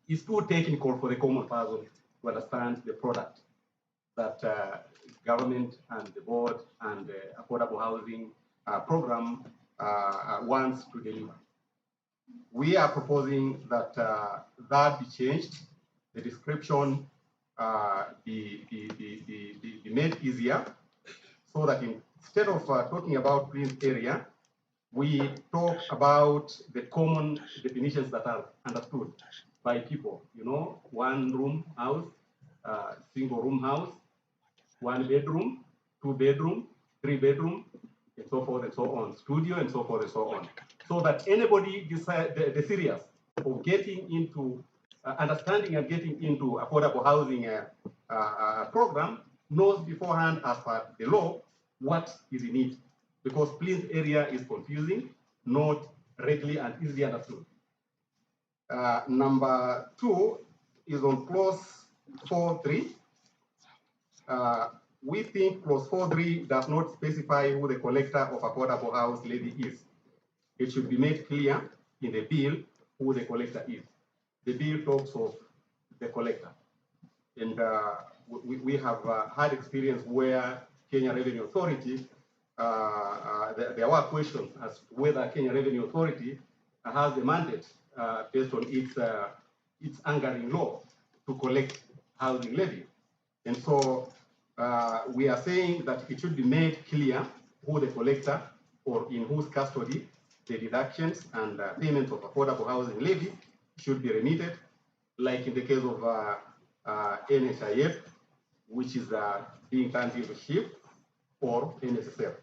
is too technical for the common person to understand the product that government and the board and the affordable housing program wants to deliver. We are proposing that that be changed, the description be made easier, so that instead of talking about clean area, we talk about the common definitions that are understood by people. You know, one room house, single room house, 1 bedroom, 2 bedroom, 3 bedroom, and so forth and so on, studio and so forth and so on. So that anybody the serious of getting into understanding and getting into affordable housing program knows beforehand as per the law what is in it, because please area is confusing, not readily and easily understood. Number 2 is on clause 4.3. We think clause 4.3 does not specify who the collector of affordable house levy is. It should be made clear in the bill who the collector is. The bill talks of the collector. And we have had experience where Kenya Revenue Authority, there were questions as to whether Kenya Revenue Authority has the mandate based on its anchoring law to collect housing levy. And so we are saying that it should be made clear who the collector or in whose custody the deductions and payments of affordable housing levy should be remitted, like in the case of NHIF, which is being turned into SHIP, or NSSF.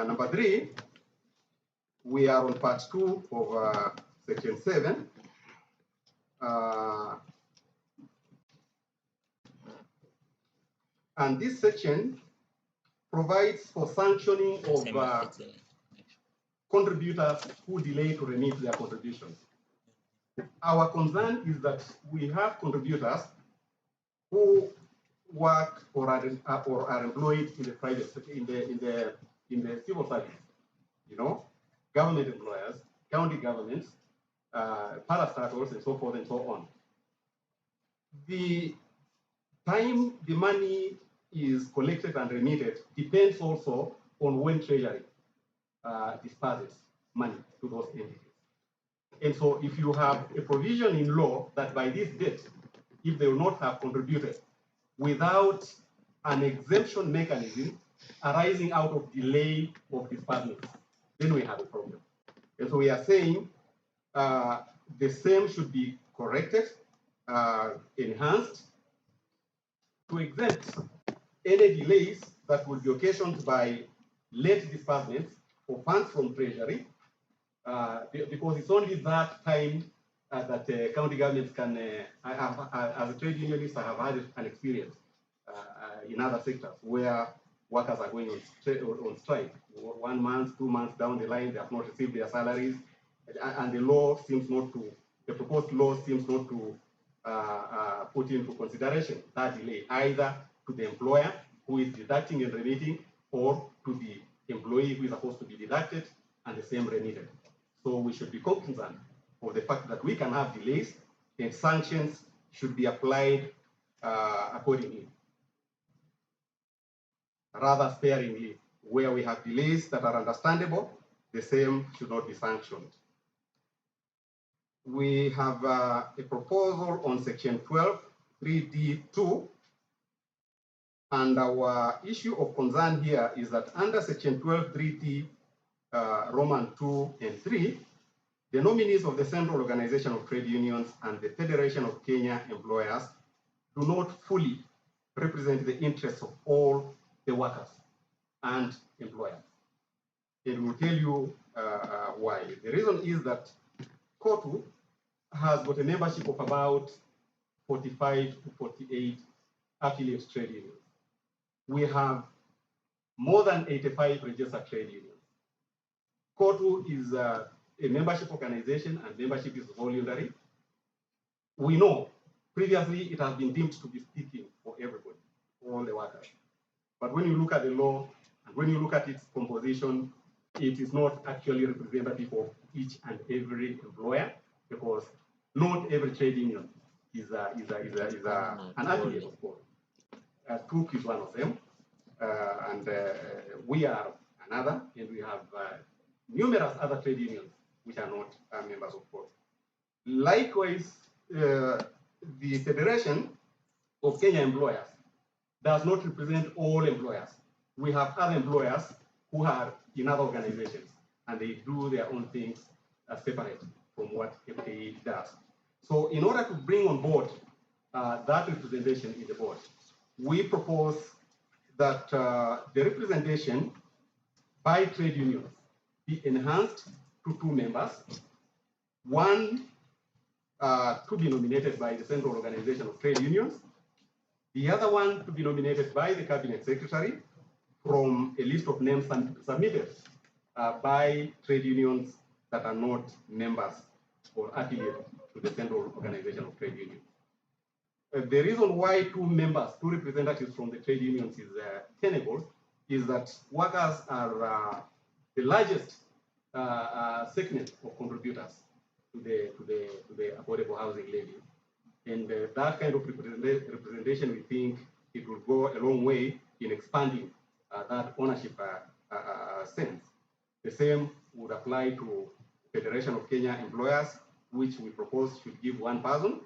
Number 3, we are on part 2 of section 7. And this section provides for sanctioning of contributors who delay to remit their contributions. Our concern is that we have contributors who work or are employed in the private sector, in the civil service, you know, government employers, county governments, parastatals, and so forth and so on. The time the money is collected and remitted depends also on when Treasury disperses money to those entities. And so if you have a provision in law that by this date, if they will not have contributed without an exemption mechanism arising out of delay of disbursement, then we have a problem. And so we are saying the same should be corrected, enhanced, to exempt any delays that would be occasioned by late disbursements of funds from Treasury, because it's only that time that county governments can, as a trade unionist, I have had an experience in other sectors where workers are going on strike. 1 month, 2 months down the line, they have not received their salaries, and the law seems not to, the proposed law seems not to put into consideration that delay, either to the employer who is deducting and remitting, or to the employee who is supposed to be deducted and the same remitted. So we should be cognizant of the fact that we can have delays, and sanctions should be applied accordingly, rather sparingly. Where we have delays that are understandable, the same should not be sanctioned. We have a proposal on section 12, 3D2, and our issue of concern here is that under section 12, 3D, Roman 2 and 3, the nominees of the Central Organization of Trade Unions and the Federation of Kenya Employers do not fully represent the interests of all the workers and employers. And we'll tell you why. The reason is that KOTU has got a membership of about 45 to 48 affiliate trade unions. We have more than 85 registered trade unions. KOTU is a membership organization, and membership is voluntary. We know previously it has been deemed to be speaking for everybody, for all the workers. But when you look at the law and when you look at its composition, it is not actually representative of each and every employer, because not every trade union is an affiliate, of course. TUC is one of them, and we are another, and we have numerous other trade unions which are not members, of course. Likewise, the Federation of Kenya Employers does not represent all employers. We have other employers who are in other organizations, and they do their own things separate from what FKE does. So in order to bring on board that representation in the board, we propose that the representation by trade unions be enhanced to 2 members, one to be nominated by the Central Organization of Trade Unions, the other one to be nominated by the Cabinet Secretary from a list of names submitted by trade unions that are not members or affiliated to the Central Organization of Trade Unions. The reason why 2 members, 2 representatives from the trade unions is tenable is that workers are the largest segment of contributors to the affordable housing levy. And that kind of representation, we think it will go a long way in expanding that ownership sense. The same would apply to Federation of Kenya Employers, which we propose should give 1 person.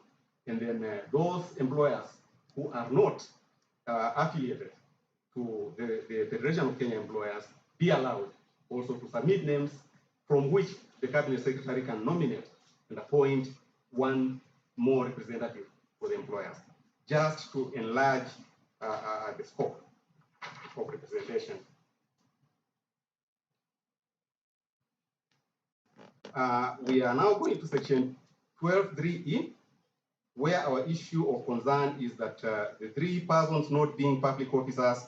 And then those employers who are not affiliated to the Federation of Kenya Employers be allowed also to submit names from which the Cabinet Secretary can nominate and appoint 1 more representative for the employers, just to enlarge the scope of representation. We are now going to section 12.3e, where our issue of concern is that the 3 persons not being public officers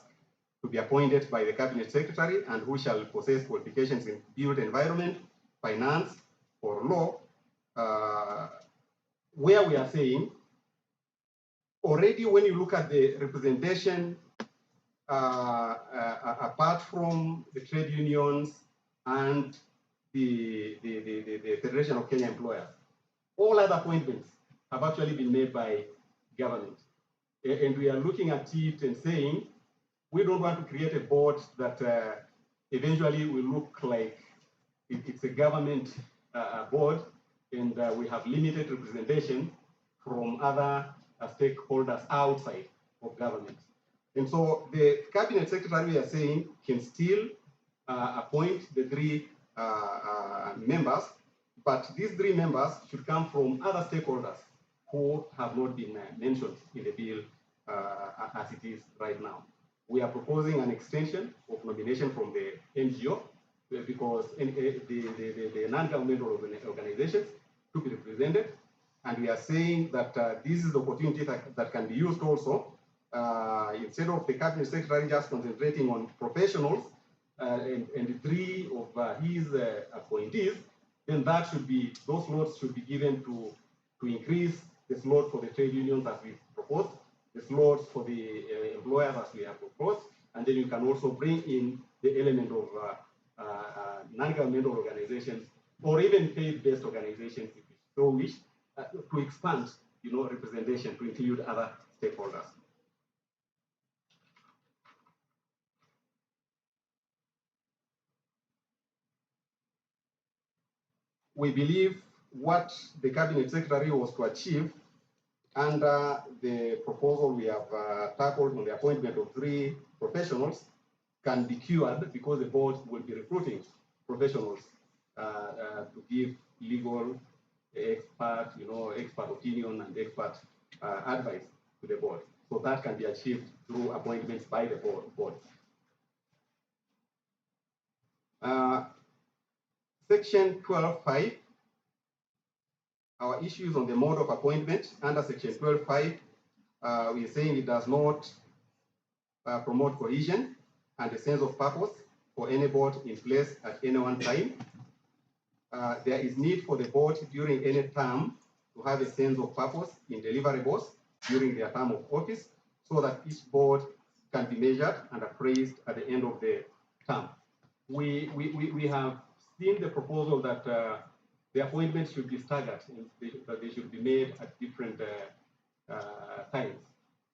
to be appointed by the Cabinet Secretary and who shall possess qualifications in built environment, finance, or law, where we are saying, already when you look at the representation, apart from the trade unions and the Federation of Kenya Employers, all other appointments have actually been made by government. And we are looking at it and saying, we don't want to create a board that eventually will look like it's a government board, and we have limited representation from other stakeholders outside of government. And so the Cabinet Secretary, we are saying, can still appoint the 3 members, but these 3 members should come from other stakeholders who have not been mentioned in the bill as it is right now. We are proposing an extension of nomination from the NGO because the non-governmental organizations to be represented, and we are saying that this is the opportunity that can be used also instead of the cabinet secretary just concentrating on professionals and 3 of his appointees, then that should be, those slots should be given to increase the slot for the trade unions as we proposed, the slots for the employers as we have proposed, and then you can also bring in the element of non-governmental organizations or even faith-based organizations, if you so wish, to expand, representation to include other stakeholders. We believe what the cabinet secretary was to achieve under the proposal we have tackled on the appointment of 3 professionals can be cured because the board will be recruiting professionals to give legal expert, expert opinion and expert advice to the board. So that can be achieved through appointments by the board. Section 12.5, our issues on the mode of appointment under section 12.5, we are saying it does not promote cohesion and a sense of purpose for any board in place at any one time. There is need for the board during any term to have a sense of purpose in deliverables during their term of office so that each board can be measured and appraised at the end of the term. We have seen the proposal that the appointments should be staggered and that they should be made at different times.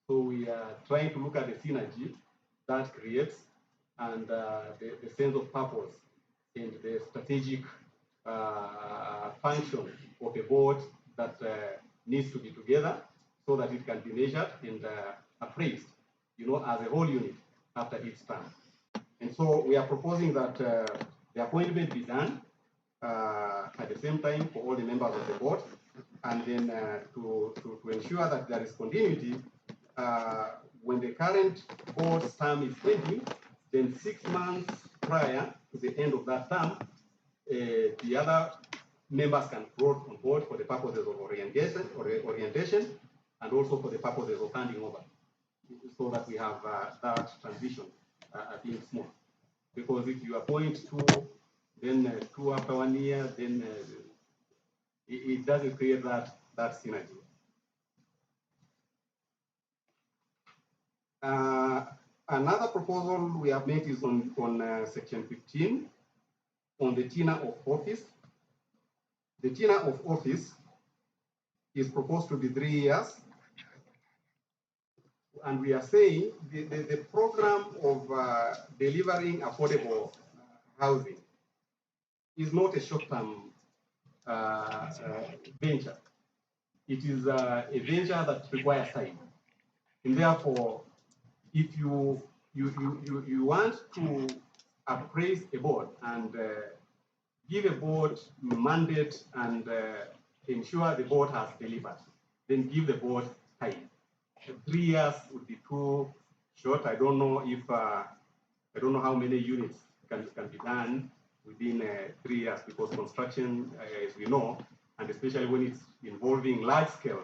So we are trying to look at the synergy that creates and the sense of purpose and the strategic function of a board that needs to be together so that it can be measured and appraised, as a whole unit after each term. And so we are proposing that the appointment be done at the same time for all the members of the board, and then to ensure that there is continuity, when the current board's term is ending, then 6 months prior to the end of that term, the other members can go on board for the purposes of orientation and also for the purposes of handing over, so that we have that transition being smooth. Because if you appoint 2, then 2 after 1 year, then it doesn't create that synergy. Another proposal we have made is on section 15 on the tenure of office. The tenure of office is proposed to be 3 years. And we are saying the program of delivering affordable housing is not a short-term venture. It is a venture that requires time. And therefore, if you want to appraise a board and give a board mandate and ensure the board has delivered, then give the board time. 3 years would be too short. I don't know if I don't know how many units can be done within 3 years, because construction, as we know, and especially when it's involving large-scale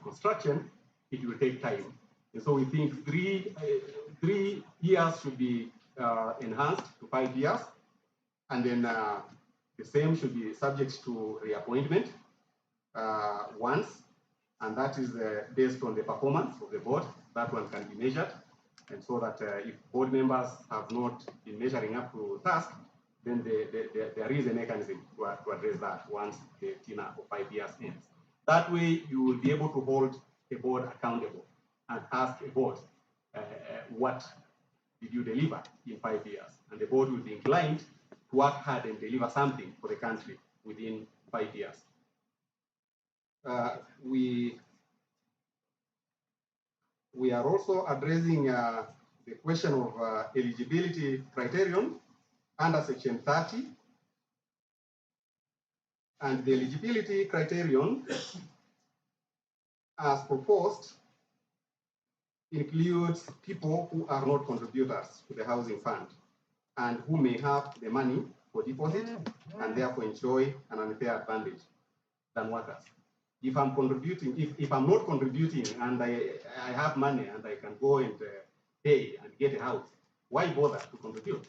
construction, it will take time. And so we think 3 years should be enhanced to 5 years, and then the same should be subject to reappointment once. And that is based on the performance of the board. That one can be measured. And so that if board members have not been measuring up to task, then there is a mechanism to address that once the tenure of 5 years ends. That way, you will be able to hold a board accountable and ask a board, what did you deliver in 5 years? And the board will be inclined to work hard and deliver something for the country within 5 years. We are also addressing the question of eligibility criterion under section 30. And the eligibility criterion, as proposed, includes people who are not contributors to the housing fund and who may have the money for deposit and therefore enjoy an unfair advantage than workers. If I'm contributing, if I'm not contributing and I have money and I can go and pay and get a house, why bother to contribute?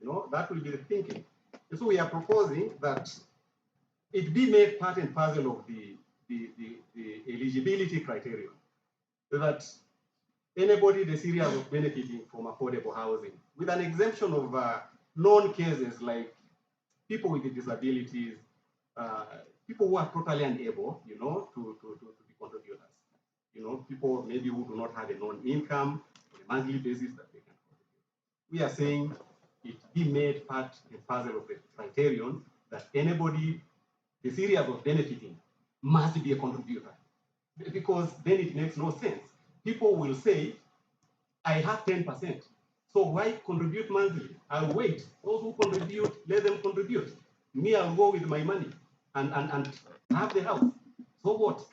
You know, that will be the thinking. And so we are proposing that it be made part and parcel of the eligibility criterion, so that anybody that's serious of benefiting from affordable housing, with an exemption of known cases like people with disabilities, people who are totally unable, you know, to be contributors. You know, people maybe who do not have a known income on a monthly basis that they can contribute. We are saying it be made part and parcel of the criterion that anybody that's serious of benefiting must be a contributor, because then it makes no sense. People will say, I have 10%, so why contribute monthly? I'll wait. Those who contribute, let them contribute. Me, I'll go with my money and have the house. So what?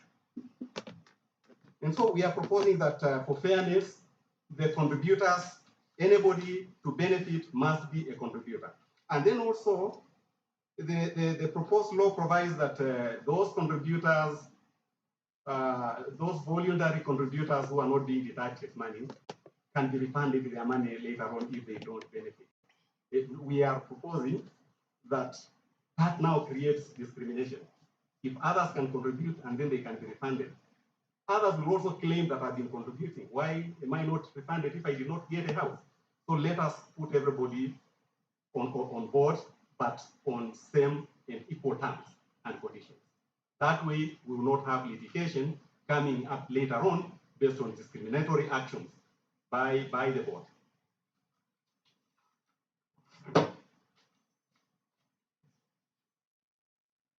And so we are proposing that for fairness, the contributors, anybody to benefit must be a contributor. And then also, the proposed law provides that those contributors, those voluntary contributors who are not being deducted money, can be refunded their money later on if they don't benefit. We are proposing that that now creates discrimination. If others can contribute and then they can be refunded, others will also claim that I've been contributing. Why am I not refunded if I did not get a house? So let us put everybody on board, but on same and equal terms and conditions. That way, we will not have litigation coming up later on based on discriminatory actions by the board.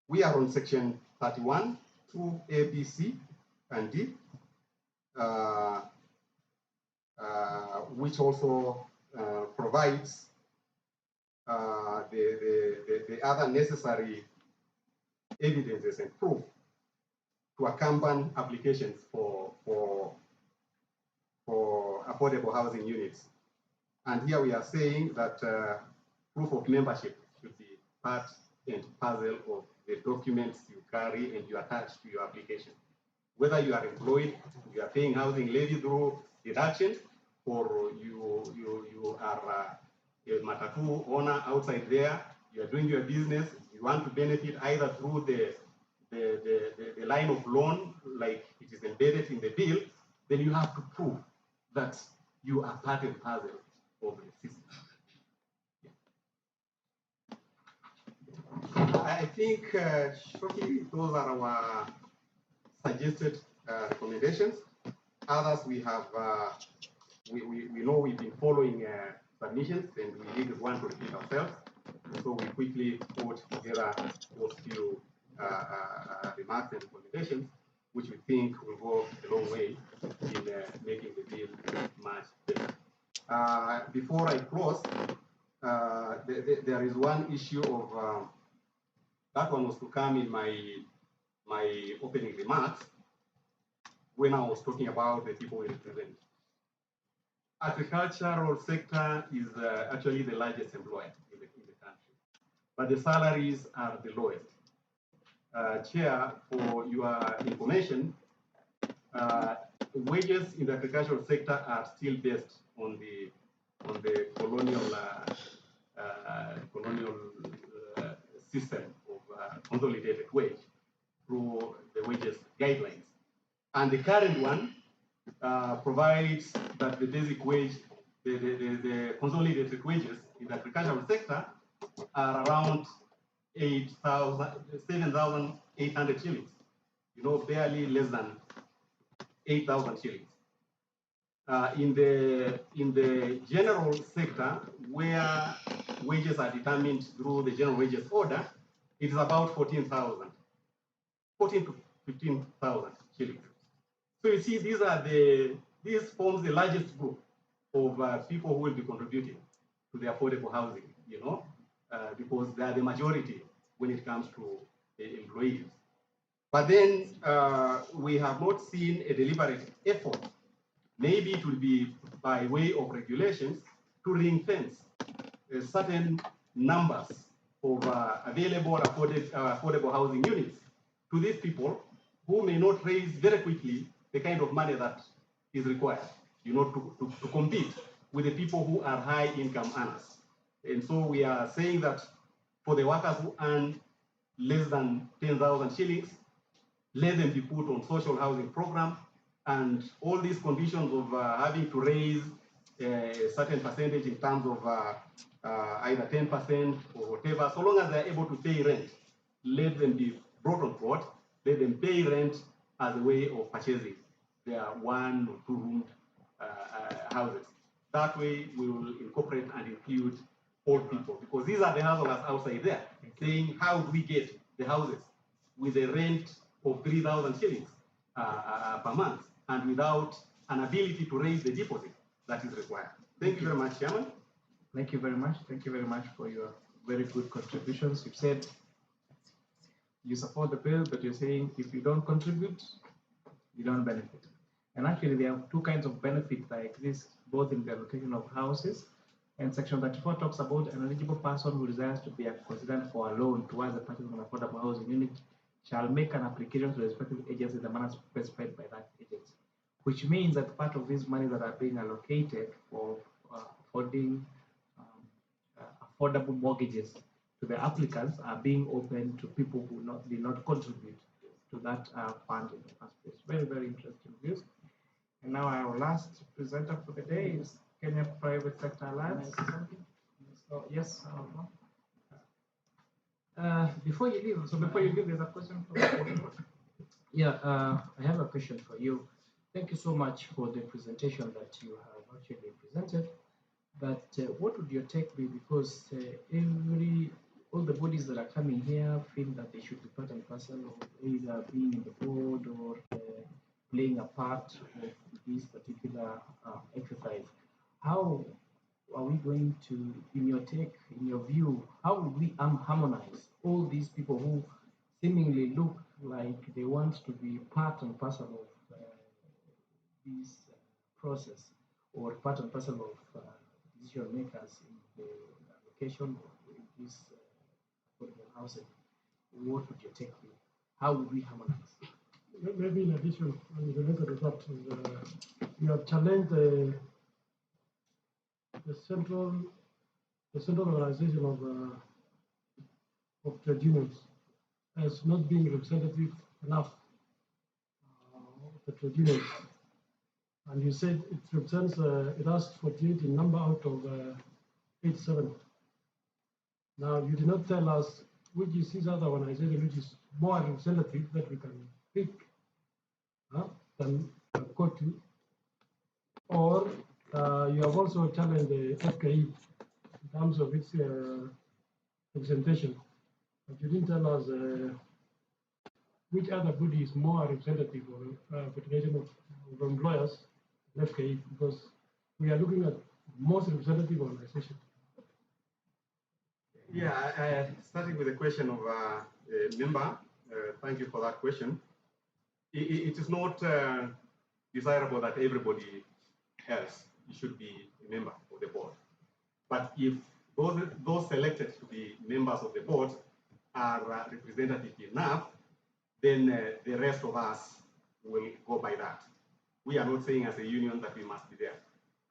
We are on section 31, 2A, B, C, and D, which also provides the other necessary evidences and proof to accompany applications for affordable housing units. And here we are saying that proof of membership should be part and parcel of the documents you carry and you attach to your application. Whether you are employed, you are paying housing levy through deduction, or you are a matatu owner outside there, you are doing your business, you want to benefit either through the line of loan, like it is embedded in the bill, then you have to prove that you are part and parcel of the system. I think shortly those are our suggested recommendations. Others we have, we know we've been following submissions and we didn't want to repeat ourselves. So we quickly put together those few remarks and recommendations, which we think will go a long way in making the bill much better. Before I close, there is one issue of, that one was to come in my opening remarks when I was talking about the people we represent. Agricultural sector is actually the largest employer in the country, but the salaries are the lowest. Chair, for your information, wages in the agricultural sector are still based on the colonial system of consolidated wage through the wages guidelines. And the current one provides that the basic wage, the consolidated wages in the agricultural sector are around 7,800 shillings, you know, barely less than 8,000 shillings. In the general sector, where wages are determined through the general wages order, it is about 14 to 15,000 shillings. So you see, these forms the largest group of people who will be contributing to the affordable housing, you know, because they are the majority when it comes to the employees. But then we have not seen a deliberate effort. Maybe it will be by way of regulations to ring-fence certain numbers of available affordable housing units to these people, who may not raise very quickly the kind of money that is required, to compete with the people who are high income earners. And so we are saying that for the workers who earn less than 10,000 shillings, let them be put on social housing program, and all these conditions of having to raise a certain percentage in terms of either 10% or whatever, so long as they're able to pay rent, let them be brought on board, let them pay rent as a way of purchasing their 1 or 2 roomed houses. That way we will incorporate and include old people, because these are the hustlers outside there saying, how do we get the houses with a rent of 3,000 shillings per month and without an ability to raise the deposit that is required. Thank you very much, Chairman. Thank you very much. Thank you very much for your very good contributions. You've said you support the bill, but you're saying if you don't contribute, you don't benefit. And actually, there are 2 kinds of benefit that exist, both in the allocation of houses, and Section 34 talks about an eligible person who desires to be considered for a loan towards the purchase of an affordable housing unit shall make an application to the respective agency in the manner specified by that agency, which means that part of these money that are being allocated for affording affordable mortgages to the applicants are being opened to people who did not contribute to that fund in the first place. Very, very interesting views. And now our last presenter for the day is Kenya Private Sector Alliance. So, yes. Before you leave, there's a question for you. Yeah, I have a question for you. Thank you so much for the presentation that you have actually presented. But what would your take be? Because all the bodies that are coming here feel that they should be part and parcel of either being in the board or playing a part of this particular exercise. How are we going to, in your take, in your view, how would we harmonize all these people who seemingly look like they want to be part and parcel of this process, or part and parcel of decision makers in the allocation of this affordable housing? What would your take be? How would we harmonize? Maybe in addition, and related to that, you have challenged the central organization of trade unions as not being representative enough of the trade unions. And you said it represents, it has 48 in number out of 87. Now, you did not tell us which is this other organization which is more representative that we can pick than COTU, or you have also challenged the FKE in terms of its representation. But you didn't tell us which other body is more representative of federation of employers than FKE, because we are looking at most representative organization. Yeah, starting with the question of member, thank you for that question. It is not desirable that everybody else should be a member of the board. But if those selected to be members of the board are representative enough, then the rest of us will go by that. We are not saying as a union that we must be there.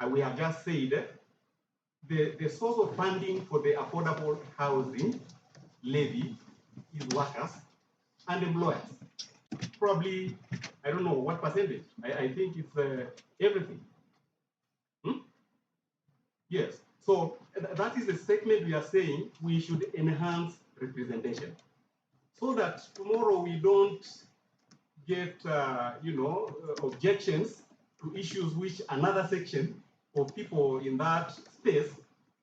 We have just said the source of funding for the affordable housing levy is workers and employers. Probably, I don't know what percentage. I think it's everything. Yes. So that is the statement we are saying we should enhance representation, so that tomorrow we don't get, objections to issues which another section of people in that space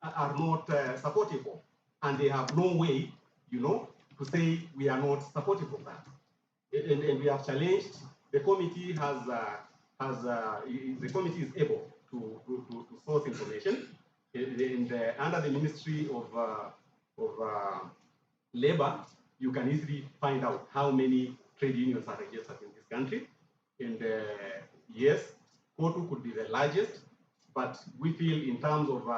are not supportive of, and they have no way, to say we are not supportive of that. And we have challenged. The committee the committee is able to source information, and under the Ministry of Labor, you can easily find out how many trade unions are registered in this country. And yes, COTU could be the largest, but we feel in terms of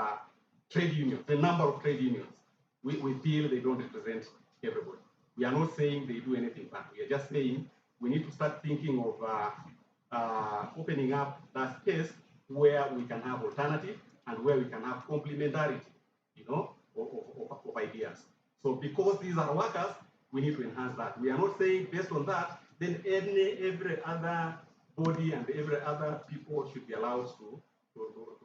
trade unions, the number of trade unions, we feel they don't represent everybody. We are not saying they do anything bad. We are just saying we need to start thinking of opening up that space where we can have alternative and where we can have complementarity, you know, of ideas. So because these are workers, we need to enhance that. We are not saying based on that, then every other body and every other people should be allowed to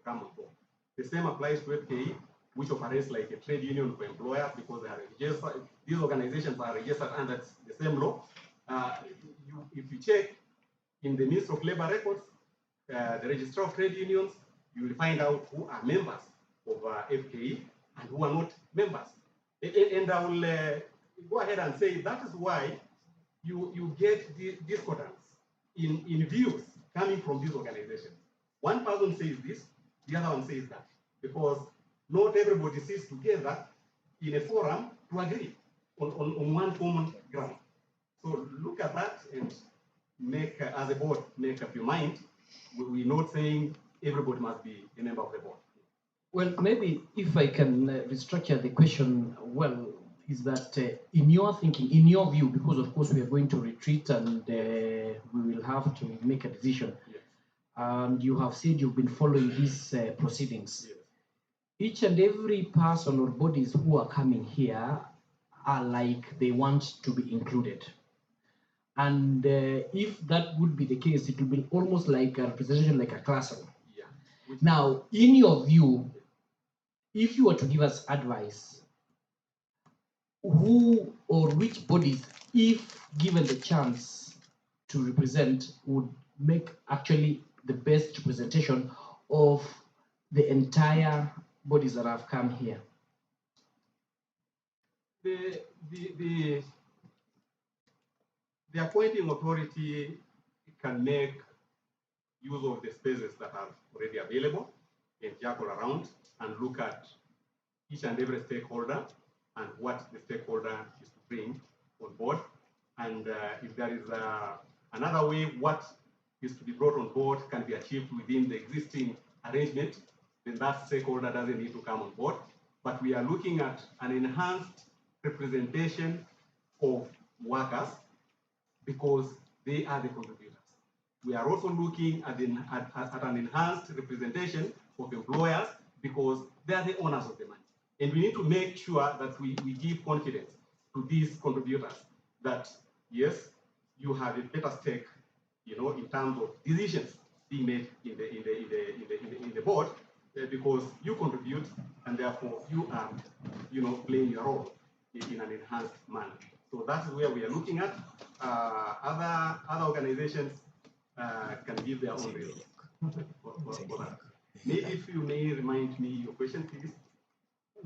come on board. The same applies to FKE, which operates like a trade union for employers because they are registered. These organizations are registered under the same law. If you check in the Ministry of Labor records, the Register of Trade Unions, you will find out who are members of FKE and who are not members. And I will go ahead and say that is why you get the discordance in views coming from these organizations. One person says this, the other one says that, because not everybody sits together in a forum to agree on one common ground. So look at that and make, as a board, make up your mind. We're not saying everybody must be a member of the board. Well, maybe if I can restructure the question well, is that in your thinking, in your view, because of course we are going to retreat and we will have to make a decision. Yes. And you have said you've been following these proceedings. Yes. Each and every person or bodies who are coming here are like they want to be included. And if that would be the case, it will be almost like a representation, like a classroom. Yeah. Now, in your view, if you were to give us advice, who or which bodies, if given the chance to represent, would make actually the best representation of the entire bodies that have come here? The appointing authority can make use of the spaces that are already available and juggle around and look at each and every stakeholder and what the stakeholder is to bring on board. And if there is another way, what is to be brought on board can be achieved within the existing arrangement, then that stakeholder doesn't need to come on board. But we are looking at an enhanced representation of workers because they are the contributors. We are also looking at an enhanced representation of employers because they are the owners of the money. And we need to make sure that we give confidence to these contributors that, yes, you have a better stake, you know, in terms of decisions being made in the board because you contribute and therefore you are, you know, playing your role in an enhanced manner. So that's where we are looking at. Other organizations can give their own reasons for that. Maybe if you may remind me your question, please.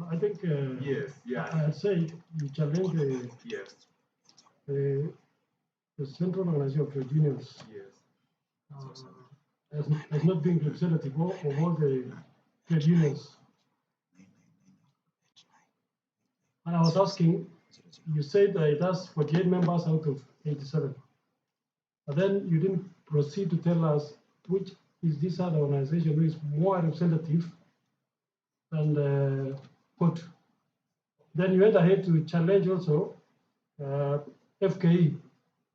I think yes, yeah. I'd say you challenge yes. The Central Organization of Trade Unions Yes. As not being representative of all the trade unions. And I was asking, you said that it has 48 members out of 87. But then you didn't proceed to tell us which is this other organization who is more representative than the COTU. Then you went ahead to challenge also FKE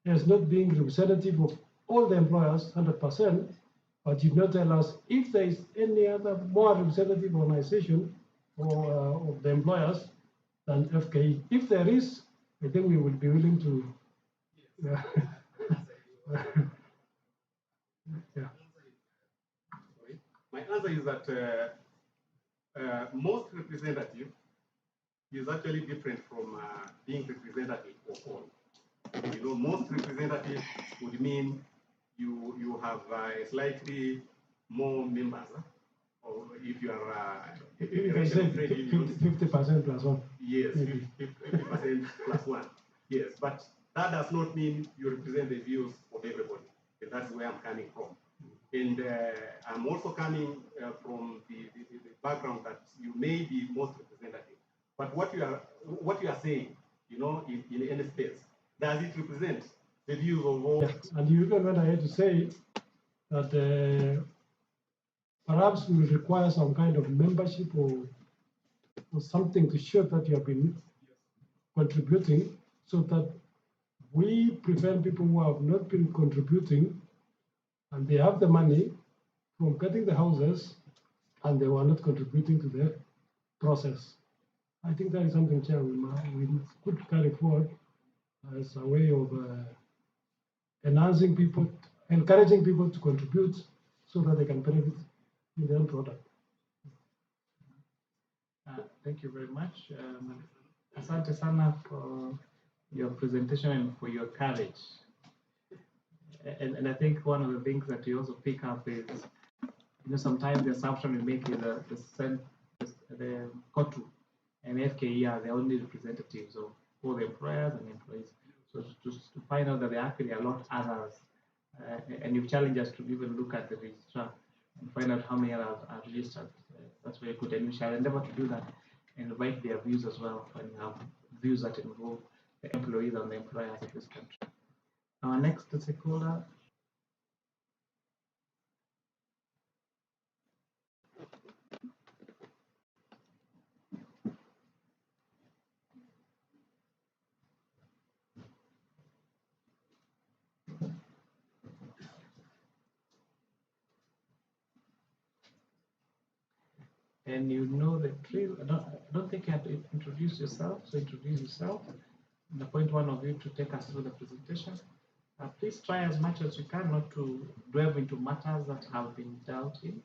as not being representative of all the employers 100%, but did not tell us if there is any other more representative organization or of the employers than FKE. If there is, I think we would be willing to. Yeah. Yeah. My answer is that most representative is actually different from being representative of all. You know, most representative would mean you have slightly more members, or if you are you can say 50% plus one. Yes, 50% plus one. Yes, but that does not mean you represent the views of everybody, and that's where I'm coming from. And I'm also coming from the background that you may be most representative, but what you are saying, you know, in any space, does it represent the views of all? Yeah. And you even went ahead to say that perhaps we will require some kind of membership or something to show that you have been contributing, so that we prevent people who have not been contributing and they have the money from getting the houses and they were not contributing to the process. I think that is something, Chair, we could carry forward as a way of enhancing people, encouraging people to contribute so that they can benefit in their own product. Thank you very much. Asante sana for your presentation and for your courage. And I think one of the things that you also pick up is, sometimes the assumption we make is the COTU and FKE are the only representatives of both employers and employees. So to find out that there are actually a lot others, and you've challenged us to even look at the registrar and find out how many others are registered. That's very good, and we shall endeavor to do that and invite their views as well when you have views that involve the employees and the employers of this country. Our next stakeholder. And you know the drill. I don't think you have to introduce yourself, so introduce yourself. And appoint one of you to take us through the presentation. Please try as much as you can not to delve into matters that have been dealt in.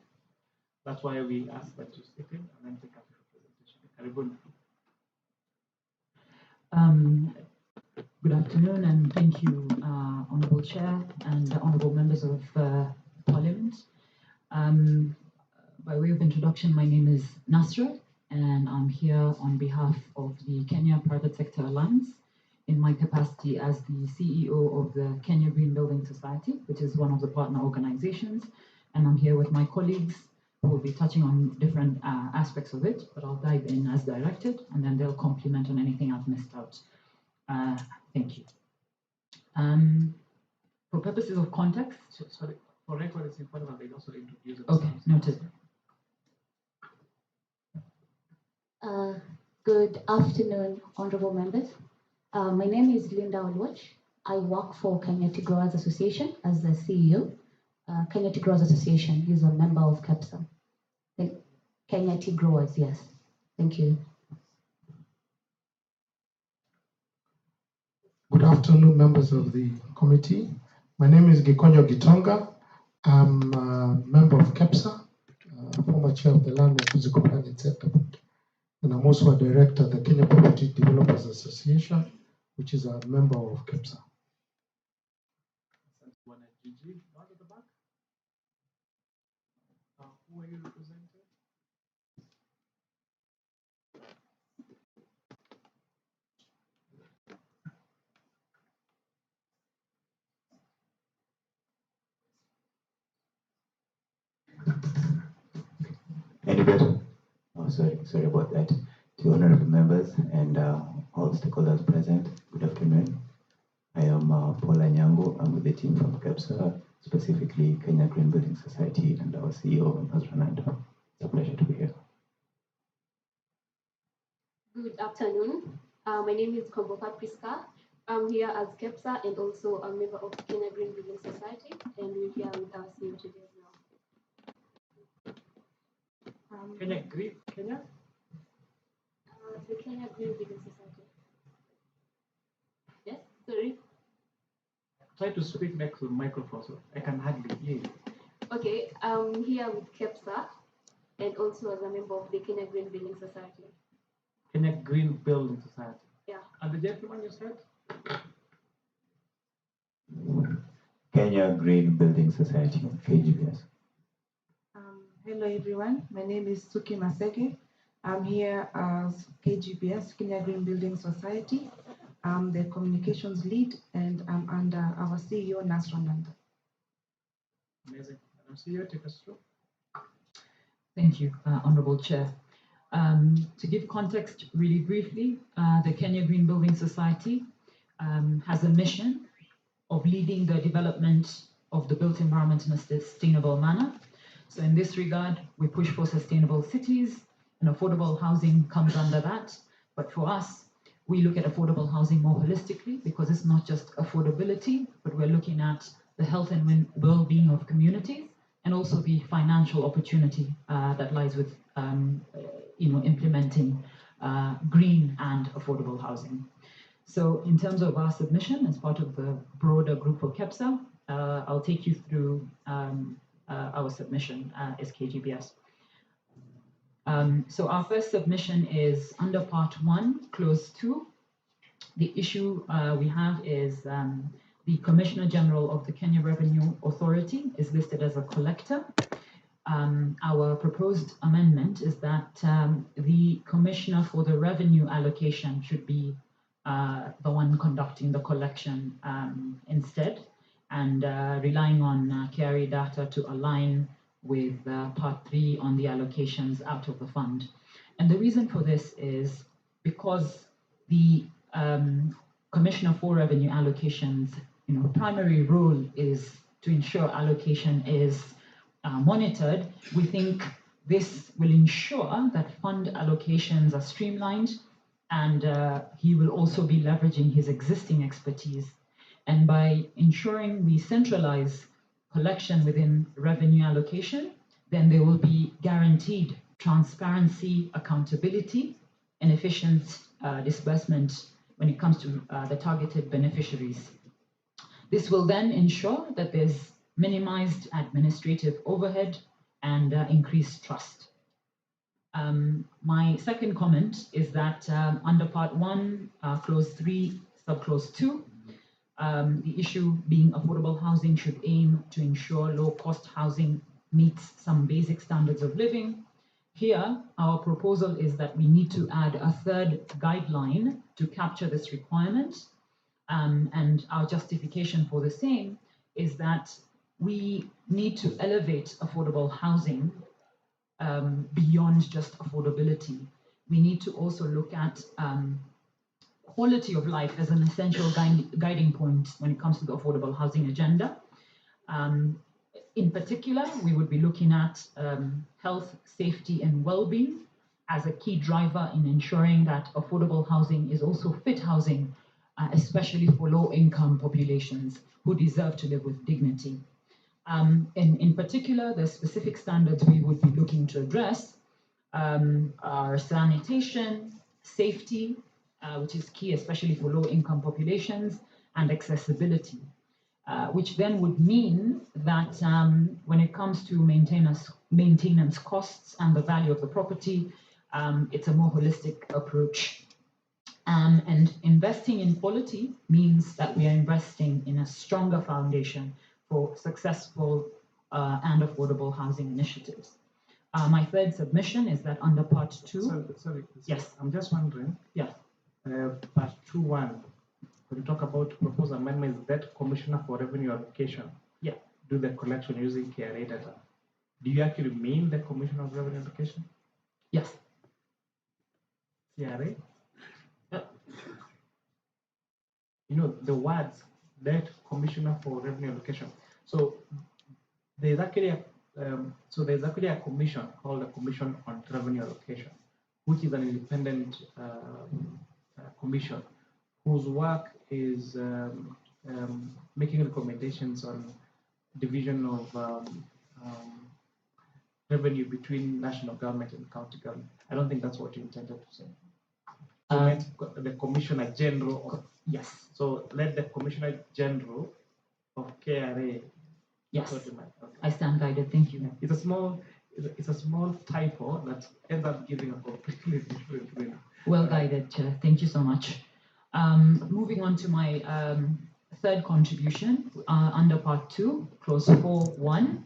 That's why we ask that you sit in and then take up the presentation. Good afternoon, and thank you, Honourable Chair and Honourable Members of Parliament. By way of introduction, my name is Nasra, and I'm here on behalf of the Kenya Private Sector Alliance in my capacity as the CEO of the Kenya Green Building Society, which is one of the partner organizations. And I'm here with my colleagues who will be touching on different aspects of it, but I'll dive in as directed, and then they'll complement on anything I've missed out. Thank you. For purposes of context, sorry, for record, it's important that they also introduce it. Okay, noted. Good afternoon, honorable members. My name is Linda Olwach. I work for Kenya Tea Growers Association as the CEO. Kenya Tea Growers Association is a member of KEPSA. Kenya Tea Growers, yes. Thank you. Good afternoon, members of the committee. My name is Gikonyo Gitonga. I'm a member of KEPSA, former chair of the Land and Physical Planning Sector. And I'm also a director of the Kenya Property Developers Association, which is a member of KEPSA. Who are you representing? Any better? Oh, sorry about that. To honorable members and all stakeholders present, good afternoon. I am Paul Anyango. I'm with the team from KEPSA, specifically Kenya Green Building Society, and our CEO, Nasra Nando. It's a pleasure to be here. Good afternoon. My name is Komboka Priska. I'm here as KEPSA and also a member of Kenya Green Building Society, and we're here with our CEO today as well. Kenya Green, Kenya? The Kenya Green Building Society. Yes, sorry. Try to speak next to the microphone, so I can hardly hear you. Okay, I'm here with KEPSA and also as a member of the Kenya Green Building Society. Kenya Green Building Society. Yeah. And the gentleman you said? Kenya Green Building Society, KGBS. Hello everyone, my name is Suki Masege. I'm here as KGBS, Kenya Green Building Society. I'm the communications lead and I'm under our CEO, Nasra Nando. Amazing. Madam CEO, take us through. Thank you, Honorable Chair. To give context really briefly, the Kenya Green Building Society has a mission of leading the development of the built environment in a sustainable manner. So in this regard, we push for sustainable cities, and affordable housing comes under that. But for us, we look at affordable housing more holistically because it's not just affordability, but we're looking at the health and well-being of communities and also the financial opportunity that lies with implementing green and affordable housing. So in terms of our submission as part of the broader group for KEPSA, I'll take you through our submission as KGBS. So our first submission is under Part 1, Clause 2. The issue we have is the Commissioner General of the Kenya Revenue Authority is listed as a collector. Our proposed amendment is that the Commissioner for the Revenue Allocation should be the one conducting the collection instead, and relying on KRA data to align with Part 3 on the allocations out of the fund. And the reason for this is because the Commissioner for Revenue Allocations, primary role is to ensure allocation is monitored. We think this will ensure that fund allocations are streamlined, and he will also be leveraging his existing expertise. And by ensuring we centralize collection within revenue allocation, then there will be guaranteed transparency, accountability, and efficient disbursement when it comes to the targeted beneficiaries. This will then ensure that there's minimized administrative overhead and increased trust. My second comment is that under Part 1, Clause 3, Subclause 2, the issue being affordable housing should aim to ensure low-cost housing meets some basic standards of living. Here, our proposal is that we need to add a third guideline to capture this requirement. And our justification for the same is that we need to elevate affordable housing beyond just affordability. We need to also look at quality of life as an essential guiding point when it comes to the affordable housing agenda. In particular, we would be looking at health, safety, and well-being as a key driver in ensuring that affordable housing is also fit housing, especially for low-income populations who deserve to live with dignity. And in particular, the specific standards we would be looking to address are sanitation, safety, which is key, especially for low-income populations, and accessibility, which then would mean that when it comes to maintenance costs and the value of the property, it's a more holistic approach. And investing in quality means that we are investing in a stronger foundation for successful and affordable housing initiatives. My third submission is that under Part 2. Sorry. Yes. I'm just wondering. Yes. Part 2.1, when you talk about proposed amendments, that Commissioner for Revenue Allocation, yeah, do the collection using KRA data. Do you actually mean the Commissioner of Revenue Allocation? Yes. KRA? The words that Commissioner for Revenue Allocation. So there's actually a commission called the Commission on Revenue Allocation, which is an independent commission whose work is making recommendations on division of revenue between national government and county government. I don't think that's what you intended to say. The Commissioner General of, yes. So let the Commissioner General of KRA. Yes. Okay. I stand guided. Thank you. It's a small typo that ends up giving a completely different meaning. Well guided, Chair. Thank you so much. Moving on to my third contribution under Part 2, Clause 4.1.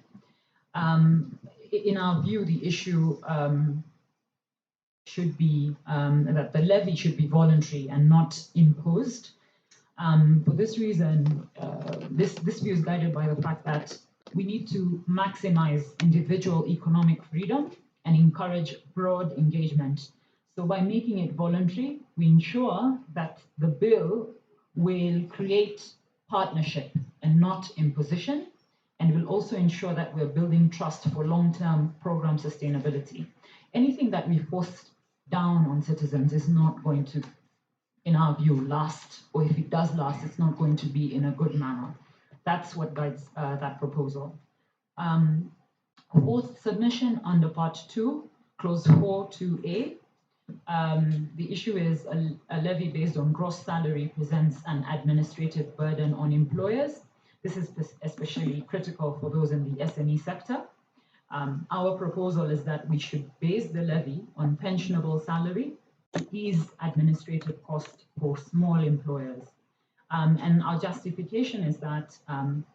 In our view, the issue should be that the levy should be voluntary and not imposed. For this reason, this view is guided by the fact that we need to maximize individual economic freedom and encourage broad engagement. So by making it voluntary, we ensure that the bill will create partnership and not imposition, and will also ensure that we're building trust for long-term program sustainability. Anything that we force down on citizens is not going to in our view, last, or if it does last, it's not going to be in a good manner. That's what guides that proposal. Fourth submission under Part 2, Clause 4.2a. The issue is a levy based on gross salary presents an administrative burden on employers. This is especially critical for those in the SME sector. Our proposal is that we should base the levy on pensionable salary to ease administrative costs for small employers. And our justification is that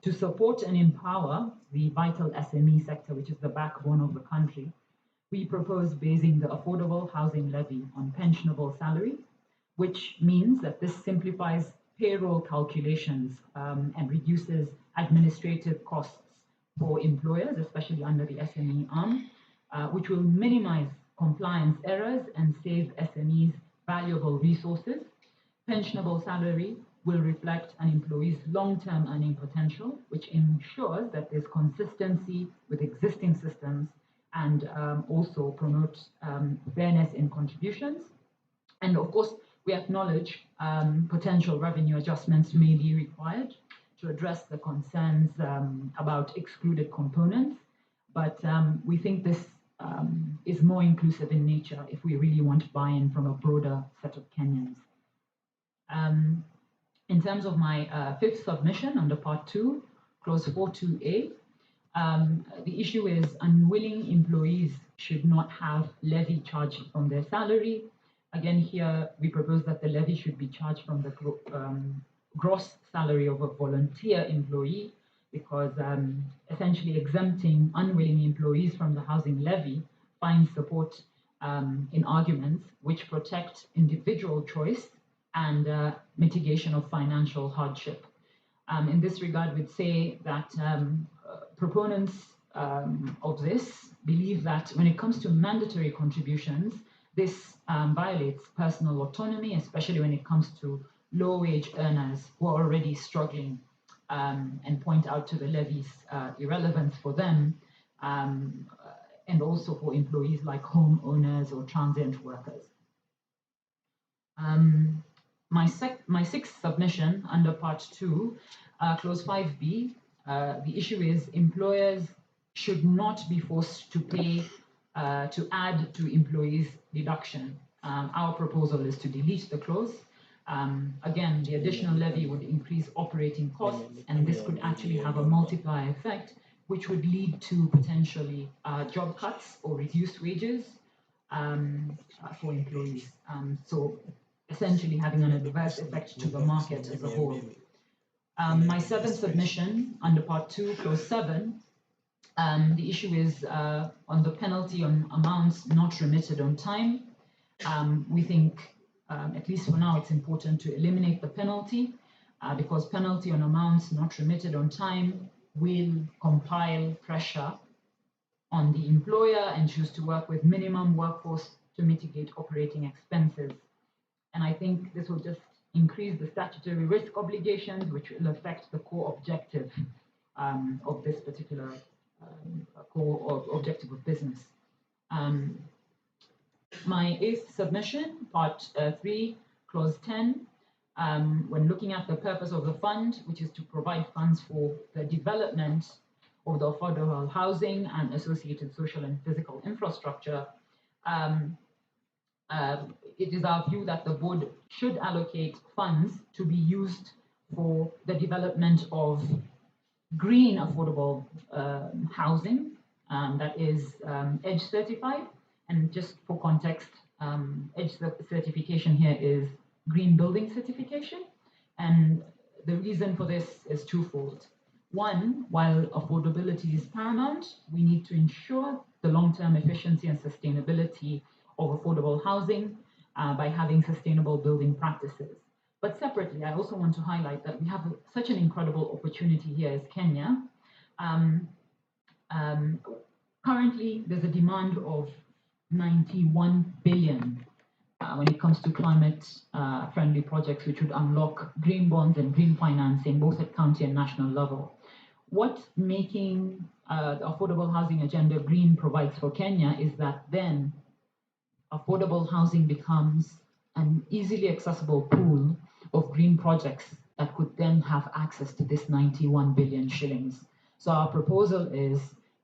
to support and empower the vital SME sector, which is the backbone of the country, we propose basing the affordable housing levy on pensionable salary, which means that this simplifies payroll calculations and reduces administrative costs for employers, especially under the SME arm, which will minimize compliance errors and save SMEs valuable resources. Pensionable salary will reflect an employee's long-term earning potential, which ensures that there's consistency with existing systems and also promotes fairness in contributions. And of course, we acknowledge potential revenue adjustments may be required to address the concerns about excluded components, but we think this is more inclusive in nature if we really want buy-in from a broader set of Kenyans. In terms of my fifth submission under Part 2, Clause 4.2a, the issue is unwilling employees should not have levy charged from their salary. Again, here we propose that the levy should be charged from the gross salary of a volunteer employee, because essentially exempting unwilling employees from the housing levy finds support in arguments which protect individual choice and mitigation of financial hardship. In this regard, we'd say that proponents of this believe that when it comes to mandatory contributions, this violates personal autonomy, especially when it comes to low-wage earners who are already struggling, and point out to the levy's irrelevance for them, and also for employees like homeowners or transient workers. My sixth submission under Part 2, Clause 5b, the issue is employers should not be forced to pay to add to employees' deduction. Our proposal is to delete the clause. Again, the additional levy would increase operating costs, and this could actually have a multiplier effect, which would lead to potentially job cuts or reduced wages for employees. So essentially having an adverse effect to the market as a whole. My seventh submission under Part 2, Clause 7, the issue is on the penalty on amounts not remitted on time. We think, at least for now, it's important to eliminate the penalty because penalty on amounts not remitted on time will compile pressure on the employer and choose to work with minimum workforce to mitigate operating expenses. And I think this will just increase the statutory risk obligations, which will affect the core objective of this particular core objective of business. My eighth submission, Part 3, Clause 10, when looking at the purpose of the fund, which is to provide funds for the development of the affordable housing and associated social and physical infrastructure, it is our view that the board should allocate funds to be used for the development of green affordable housing that is EDGE certified. And just for context, EDGE certification here is green building certification. And the reason for this is twofold. One, while affordability is paramount, we need to ensure the long-term efficiency and sustainability of affordable housing by having sustainable building practices. But separately, I also want to highlight that we have such an incredible opportunity here as Kenya. Currently, there's a demand of 91 billion when it comes to climate-friendly projects, which would unlock green bonds and green financing, both at county and national level. What making the affordable housing agenda green provides for Kenya is that then affordable housing becomes an easily accessible pool of green projects that could then have access to this 91 billion shillings. So our proposal is,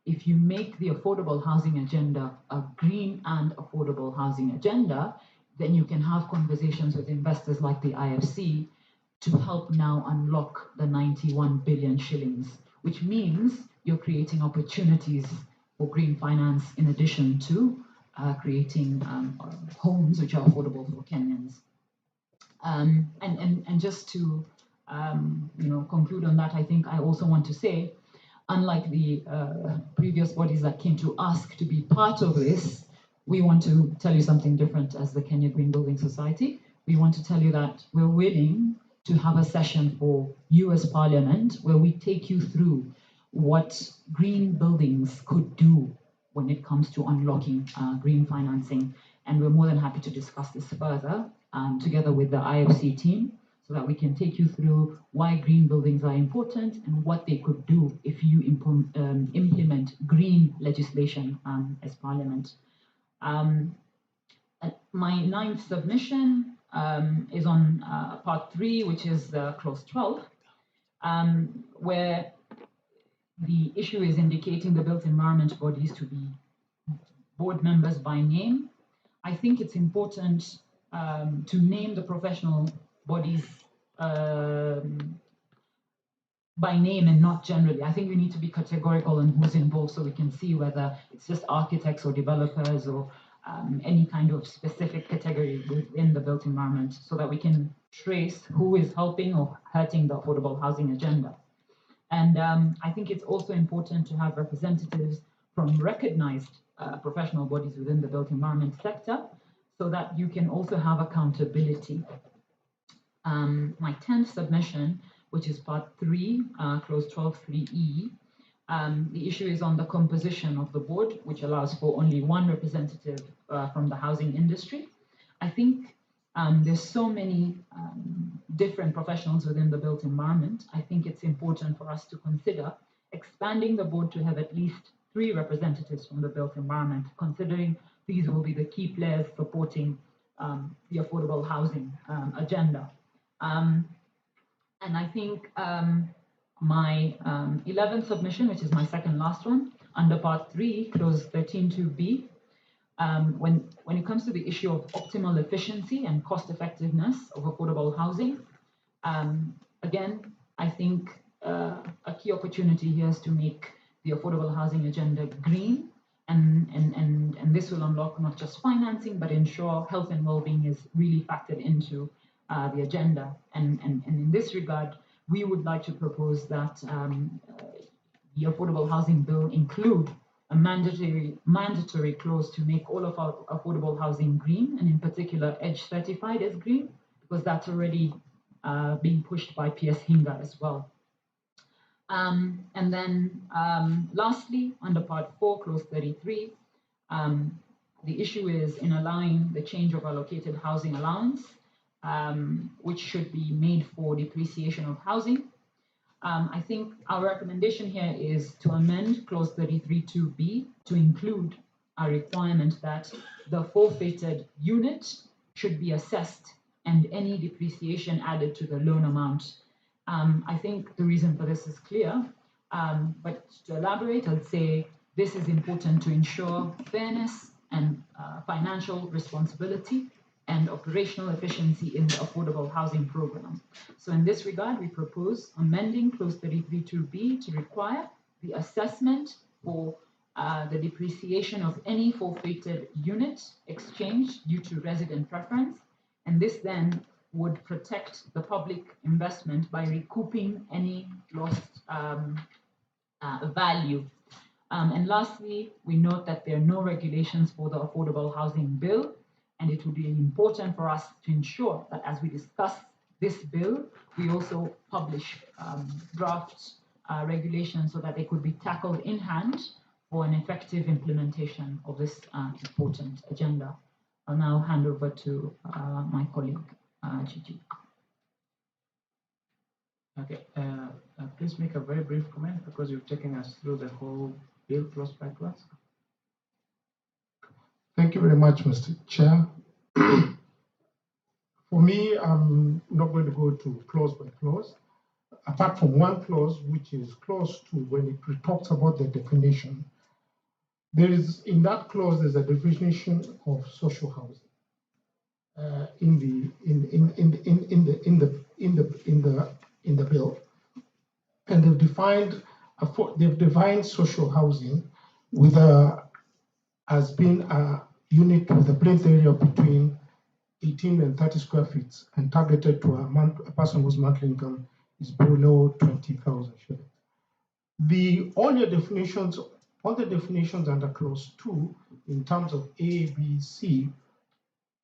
if you make the affordable housing agenda a green and affordable housing agenda, then you can have conversations with investors like the IFC to help now unlock the 91 billion shillings, which means you're creating opportunities for green finance in addition to creating homes which are affordable for Kenyans. And just to conclude on that, I think I also want to say, unlike the previous bodies that came to ask to be part of this, we want to tell you something different as the Kenya Green Building Society. We want to tell you that we're willing to have a session for you as Parliament where we take you through what green buildings could do when it comes to unlocking green financing. And we're more than happy to discuss this further together with the IFC team so that we can take you through why green buildings are important and what they could do if you implement green legislation as Parliament. My 9th submission is on part 3, which is clause 12, where the issue is indicating the built environment bodies to be board members by name. I think it's important to name the professional bodies by name and not generally. I think we need to be categorical on who's involved so we can see whether it's just architects or developers or any kind of specific category within the built environment so that we can trace who is helping or hurting the affordable housing agenda. And I think it's also important to have representatives from recognized professional bodies within the built environment sector so that you can also have accountability. My 10th submission, which is part 3, clause 12.3e, the issue is on the composition of the board, which allows for only one representative from the housing industry. I think there's so many different professionals within the built environment. I think it's important for us to consider expanding the board to have at least 3 representatives from the built environment, considering these will be the key players supporting the affordable housing agenda. And I think my 11th submission, which is my second last one, under part 3, clause 13.2b, when it comes to the issue of optimal efficiency and cost effectiveness of affordable housing, again, I think a key opportunity here is to make the affordable housing agenda green, and this will unlock not just financing, but ensure health and well-being is really factored into the agenda. And in this regard, we would like to propose that the affordable housing bill include a mandatory clause to make all of our affordable housing green, and in particular EDGE certified as green, because that's already being pushed by PS Hinga as well. And then lastly, under part 4, clause 33, the issue is in allowing the change of allocated housing allowance, which should be made for depreciation of housing. I think our recommendation here is to amend clause 33.2b to include a requirement that the forfeited unit should be assessed and any depreciation added to the loan amount. I think the reason for this is clear, but to elaborate, I'd say this is important to ensure fairness and financial responsibility and operational efficiency in the affordable housing program. So in this regard, we propose amending clause 33.2b to require the assessment for the depreciation of any forfeited unit exchanged due to resident preference, and this then would protect the public investment by recouping any lost value. And lastly, we note that there are no regulations for the affordable housing bill, and it would be important for us to ensure that as we discuss this bill, we also publish draft regulations so that they could be tackled in hand for an effective implementation of this important agenda. I'll now hand over to my colleague, Gigi. Okay, please make a very brief comment because you're taking us through the whole bill clause by clause. Thank you very much, Mr. Chair. me, I'm not going to go to clause by clause, apart from one clause, which is clause 2, when it talks about the definition. There is, in that clause, there's a definition of social housing in the bill, and they've defined social housing with as being a unit with a plinth area between 18 and 30 square feet and targeted to a person whose monthly income is below 20,000 shillings. All the definitions under clause 2 in terms of A, B, C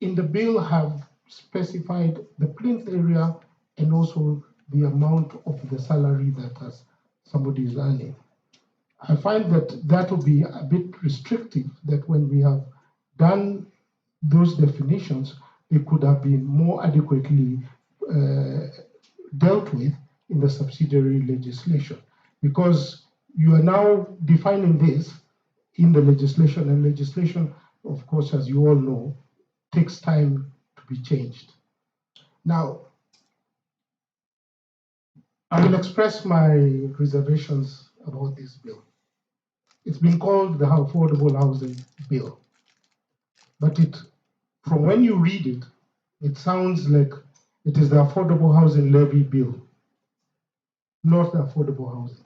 in the bill have specified the plinth area and also the amount of the salary that somebody is earning. I find that will be a bit restrictive, that when we have done those definitions, they could have been more adequately dealt with in the subsidiary legislation, because you are now defining this in the legislation, and legislation, of course, as you all know, takes time to be changed. Now, I will express my reservations about this bill. It's been called the Affordable Housing Bill, but from when you read it, it sounds like it is the Affordable Housing Levy Bill, not the affordable housing,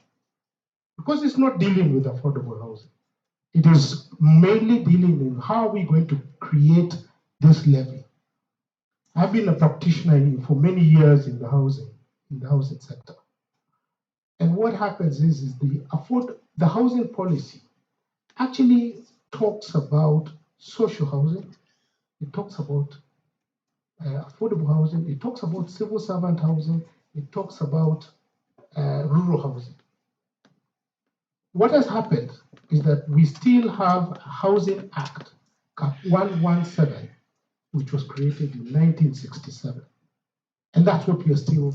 because it's not dealing with affordable housing. It is mainly dealing in how are we going to create this levy. I've been a practitioner for many years in the housing sector. And what happens is the housing policy actually talks about social housing, it talks about affordable housing, it talks about civil servant housing, it talks about rural housing. What has happened is that we still have a Housing Act, Cap 117, which was created in 1967. And that's what we are still,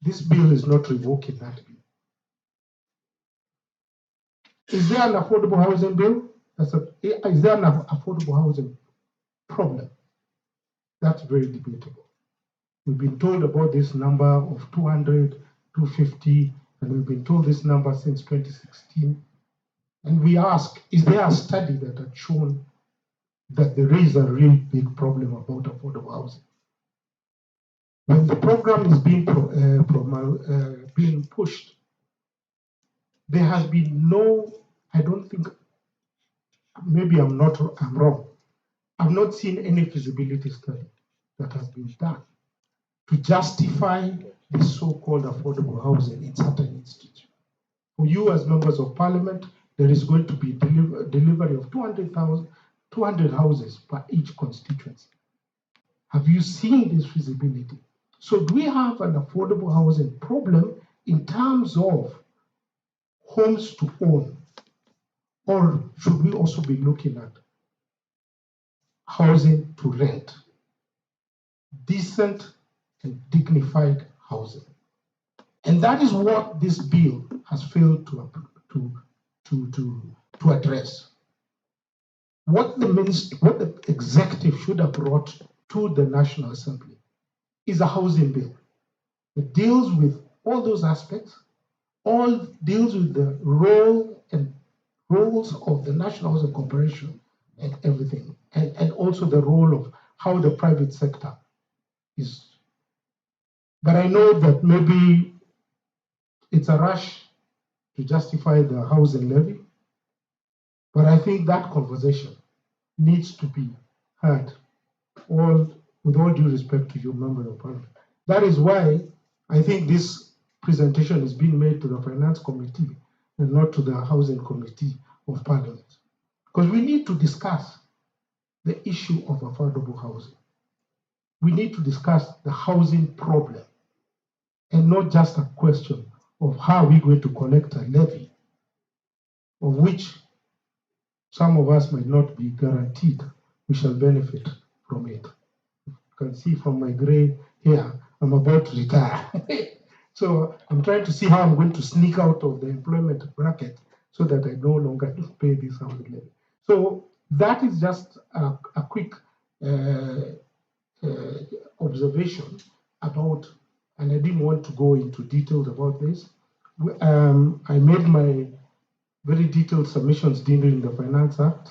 this bill is not revoking that bill. Is there an affordable housing bill? Is there an affordable housing problem? That's very debatable. We've been told about this number of 200, 250, and we've been told this number since 2016. And we ask, is there a study that had shown that there is a real big problem about affordable housing? When the program is being pushed, there has been no, I don't think, maybe I'm wrong. I've not seen any feasibility study that has been done to justify the so-called affordable housing in certain institutions. For you as members of parliament, there is going to be delivery of 200 houses per each constituency. Have you seen this feasibility? So do we have an affordable housing problem in terms of homes to own? Or should we also be looking at housing to rent? Decent and dignified housing. And that is what this bill has failed to address. What the executive should have brought to the National Assembly is a housing bill. It deals with all those aspects, deals with the roles of the National Housing Corporation and everything, and also the role of how the private sector is. But I know that maybe it's a rush to justify the housing levy, but I think that conversation needs to be heard, with all due respect to you, Member of Parliament. That is why I think this presentation is being made to the Finance Committee and not to the Housing Committee of Parliament. Because we need to discuss the issue of affordable housing. We need to discuss the housing problem and not just a question of how we're going to collect a levy, of which some of us might not be guaranteed we shall benefit from it. You can see from my gray hair, I'm about to retire. So I'm trying to see how I'm going to sneak out of the employment bracket so that I no longer pay this housing levy. So that is just a quick observation about, and I didn't want to go into details about this. I made my very detailed submissions during the Finance Act,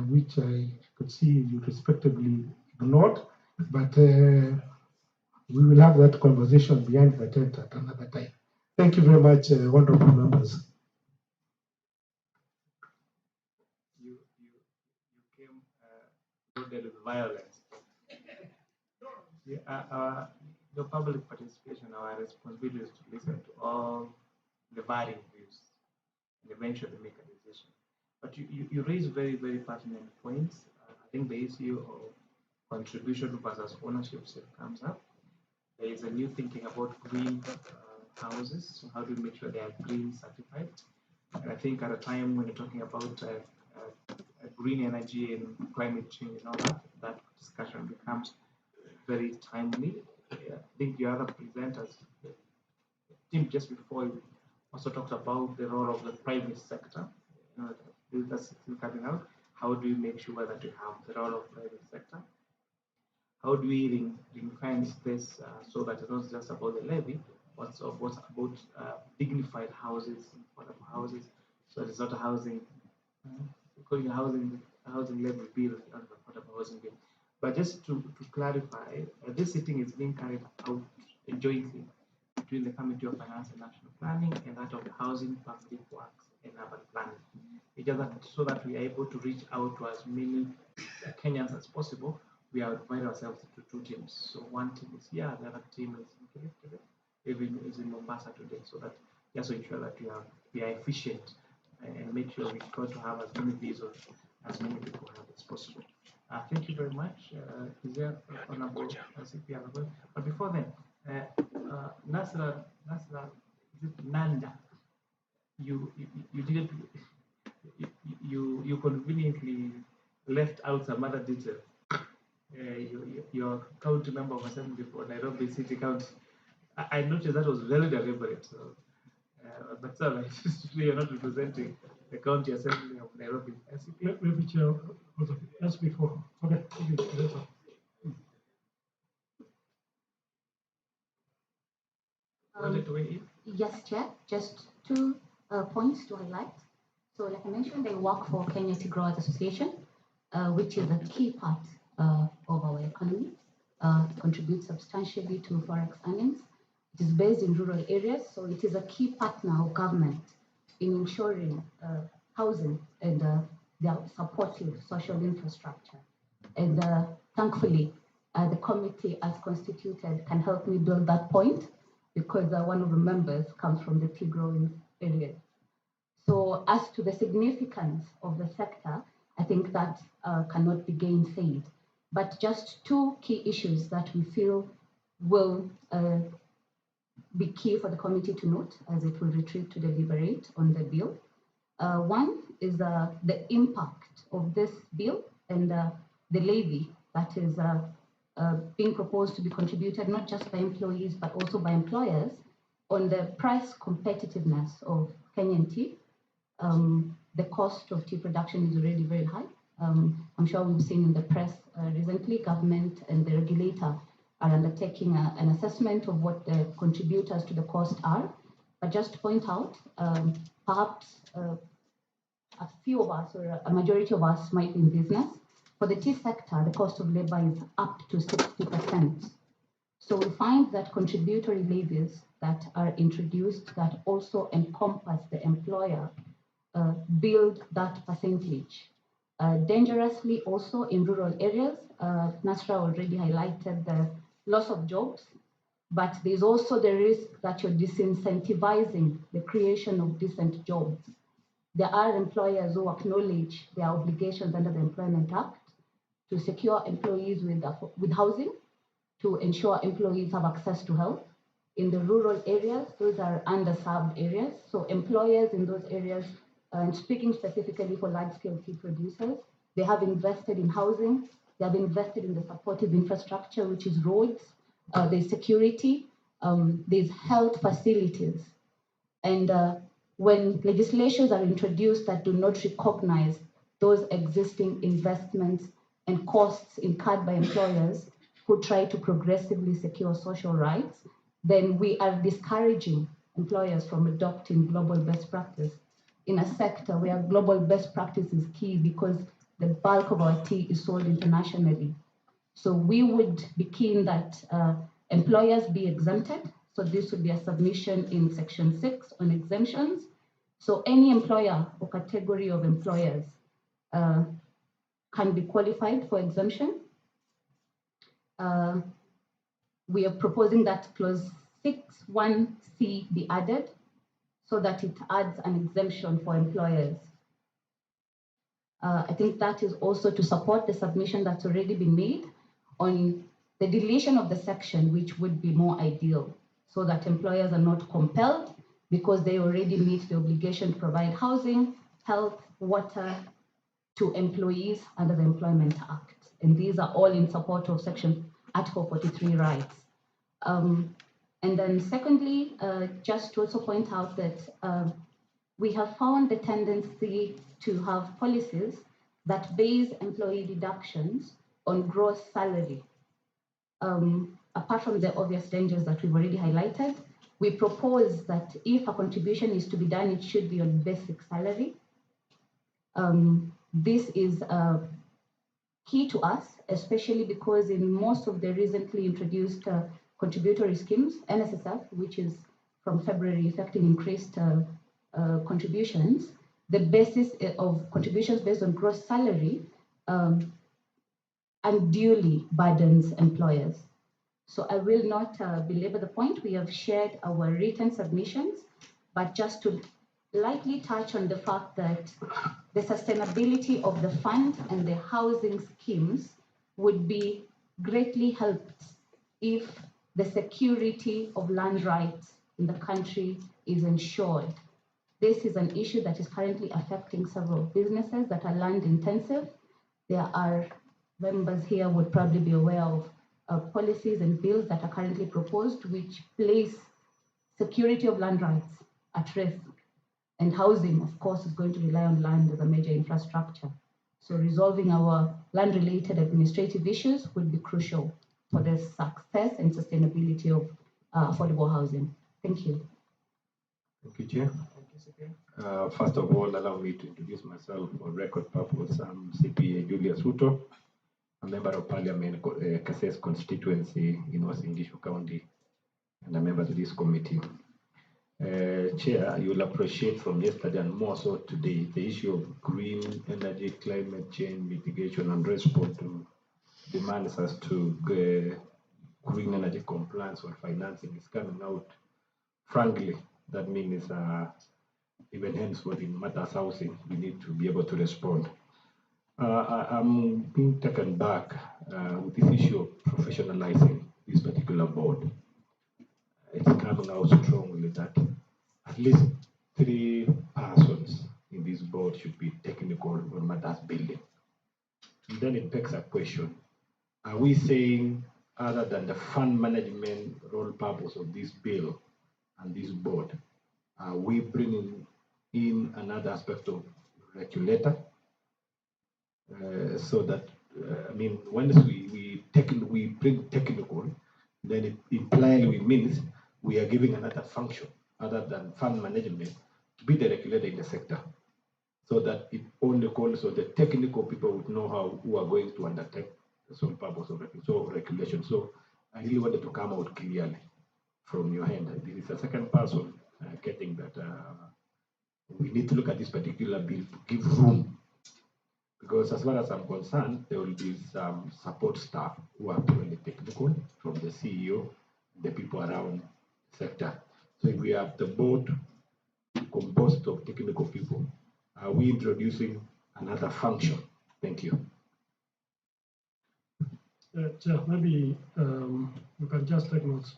which I could see you respectively ignored, but we will have that conversation behind the tent at another time. Thank you very much, honorable members. You came loaded with violence. The public participation, our responsibility is to listen to all the varying views and eventually make a decision. But you raise very, very pertinent points. I think the issue of contribution versus ownership still comes up. There is a new thinking about green houses. So how do we make sure they are green certified? And I think at a time when you're talking about green energy and climate change and all that, that discussion becomes very timely. I think the other presenters, Tim, just before you also talked about the role of the private sector. That's still coming out. How do you make sure that you have the role of private sector? How do we ring-fence this so that it's not just about the levy, but what's about dignified houses, affordable houses, so it's not a housing, calling a housing levy bill, not an affordable housing bill. But just to clarify, this sitting is being carried out jointly between the Committee of Finance and National Planning and that of the Housing, Public Works and Urban Planning. Each other, so that we are able to reach out to as many Kenyans as possible. We have divided ourselves into two teams. So one team is here, the other team is in Kilifi, even is in Mombasa today, so that just to ensure that we are efficient and make sure we try to have as many views as many people have as possible. Thank you very much. Is there honorable CP? But before then, Nasra, is it Nanda? You didn't. You conveniently left out some other detail. Your county member of assembly for Nairobi City County. I noticed that was very deliberate. So, but sorry, you're not representing the county assembly of Nairobi. Maybe Chair, as before. Okay, thank you. Yes, Chair. Just two points to highlight. So, like I mentioned, I work for Kenya Tea Growers Association, which is a key part of our economy, contributes substantially to forex earnings. It is based in rural areas, so it is a key partner of government in ensuring housing and their supportive social infrastructure. And thankfully, the committee as constituted can help me build that point because one of the members comes from the tea growing areas. So as to the significance of the sector, I think that cannot be gainsaid. But just two key issues that we feel will be key for the committee to note as it will retreat to deliberate on the bill. One is the impact of this bill and the levy that is being proposed to be contributed not just by employees but also by employers on the price competitiveness of Kenyan tea. The cost of tea production is already very high. I'm sure we've seen in the press recently, government and the regulator are undertaking an assessment of what the contributors to the cost are. But just to point out, perhaps a few of us or a majority of us might be in business. For the tea sector, the cost of labor is up to 60%. So we find that contributory levies that are introduced that also encompass the employer build that percentage. Dangerously also in rural areas, Nasra already highlighted the loss of jobs, but there's also the risk that you're disincentivizing the creation of decent jobs. There are employers who acknowledge their obligations under the Employment Act to secure employees with housing, to ensure employees have access to health. In the rural areas, those are underserved areas. So employers in those areas, and speaking specifically for large-scale tea producers, they have invested in housing, they have invested in the supportive infrastructure, which is roads, there's security, there's health facilities. And when legislations are introduced that do not recognize those existing investments and costs incurred by employers, who try to progressively secure social rights, then we are discouraging employers from adopting global best practice in a sector where global best practice is key because the bulk of our tea is sold internationally. So we would be keen that employers be exempted. So this would be a submission in section 6 on exemptions. So any employer or category of employers can be qualified for exemption. We are proposing that clause 6(1)(c) be added so that it adds an exemption for employers. I think that is also to support the submission that's already been made on the deletion of the section, which would be more ideal, so that employers are not compelled because they already meet the obligation to provide housing, health, water to employees under the Employment Act. And these are all in support of Article 43 rights. And then secondly, just to also point out that we have found the tendency to have policies that base employee deductions on gross salary. Apart from the obvious dangers that we've already highlighted, we propose that if a contribution is to be done, it should be on basic salary. This is key to us, especially because in most of the recently introduced contributory schemes, NSSF, which is from February effecting increased contributions, the basis of contributions based on gross salary unduly burdens employers. So I will not belabor the point. We have shared our written submissions, but just to lightly touch on the fact that the sustainability of the fund and the housing schemes would be greatly helped if the security of land rights in the country is ensured. This is an issue that is currently affecting several businesses that are land intensive. There are members here would probably be aware of policies and bills that are currently proposed which place security of land rights at risk. And housing, of course, is going to rely on land as a major infrastructure. So resolving our land-related administrative issues would be crucial for the success and sustainability of affordable housing. Thank you. Thank you, Chair. First of all, allow me to introduce myself for record purpose. I'm CPA Julius Ruto, a member of Parliament, Kasese constituency in Uasin Gishu County, and a member of this committee. Chair, you'll appreciate from yesterday and more so today, the issue of green energy, climate change mitigation, and response to demands as to green energy compliance or financing is coming out. Frankly, that means even henceforth in matters housing, we need to be able to respond. I'm being taken back with this issue of professionalizing this particular board. It's coming out strongly that at least 3 persons in this board should be technical on matters building. And then it begs a question. Are we saying, other than the fund management role purpose of this bill and this board, are we bringing in another aspect of regulator? So that, I mean, once we bring technical, then it implies means we are giving another function other than fund management to be the regulator in the sector, so that it only calls so the technical people would know who are going to undertake the sole purpose of regulation. So I really wanted to come out clearly from your hand. This is the second person getting that we need to look at this particular bill to give room, because as far as I'm concerned, there will be some support staff who are purely technical, from the CEO, the people around the sector. So if we have the board composed of technical people, are we introducing another function? Thank you. Chair, maybe you can just take notes.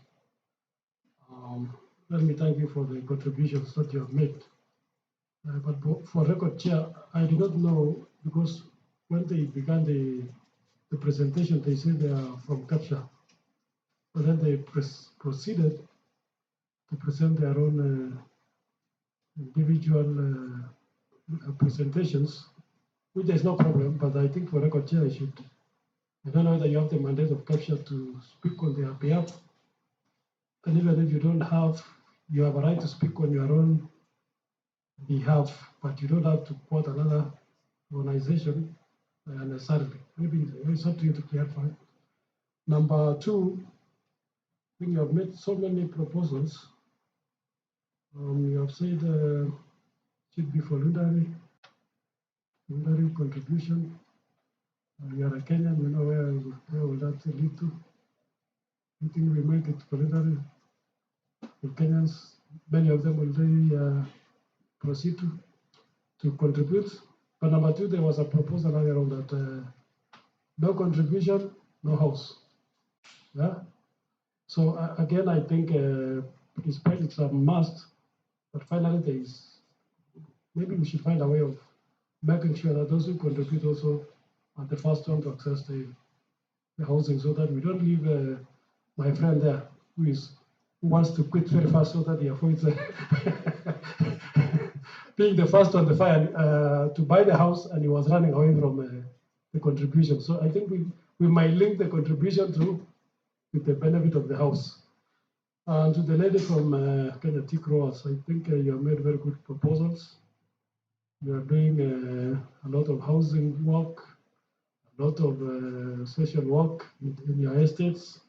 Let me thank you for the contributions that you have made. But for record, Chair, I do not know, because when they began the presentation, they said they are from CAPTCHA. But then they proceeded to present their own individual presentations, which is no problem, but I think for record, Chair, I should I don't know whether you have the mandate of CAPTCHA to speak on their behalf. And even if you don't have, you have a right to speak on your own behalf, but you don't have to quote another organization unnecessarily. Maybe it's up to you to clarify. Number two, I think you have made so many proposals. You have said should be voluntary contribution. You are a Kenyan, you know where will that lead to? You think we make it voluntary? The Kenyans, many of them will they proceed to contribute. But number two, there was a proposal earlier on that no contribution, no house. Yeah. So again, I think it's a must. But finally, there is maybe we should find a way of making sure that those who contribute also are the first one to access the housing, so that we don't leave my friend there who wants to quit very fast, so that he avoids being the first on the fire to buy the house, and he was running away from the contribution. So I think we might link the contribution through with the benefit of the house. And to the lady from Kenya Tea Growers, I think you have made very good proposals. You are doing a lot of housing work, a lot of social work in your estates.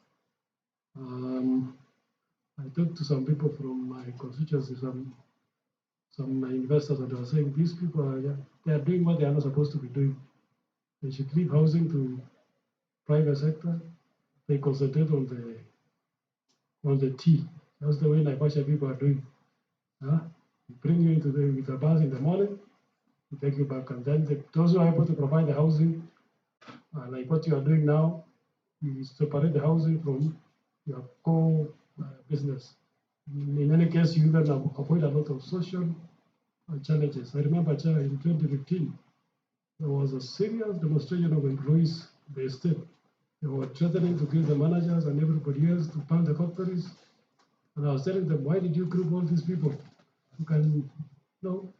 I talked to some people from my constituency, some investors, that are saying these people they are doing what they are not supposed to be doing. They should leave housing to private sector. They concentrate on the tea. That's the way Naivasha people are doing. We bring you into with a bus in the morning, we take you back, and then those who are able to provide the housing, like what you are doing now, you separate the housing from your core business. In any case, you even avoid a lot of social challenges. I remember, Chair, in 2015, there was a serious demonstration of employees in the state. They were threatening to kill the managers and everybody else, to burn the factories. And I was telling them, why did you group all these people? You can, so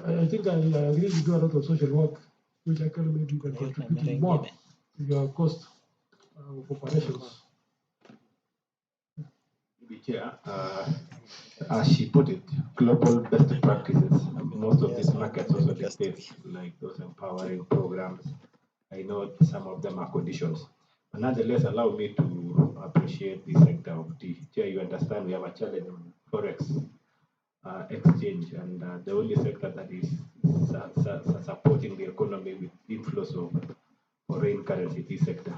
I think I agree you do a lot of social work, which actually maybe you can contribute more to your cost of operations. Chair, as she put it, global best practices. Most of these markets also dictate, like those empowering programs. I know some of them are conditions. But nonetheless, allow me to appreciate the sector of tea. Chair, you understand we have a challenge on forex exchange, and the only sector that is supporting the economy with inflows of foreign currency, this sector.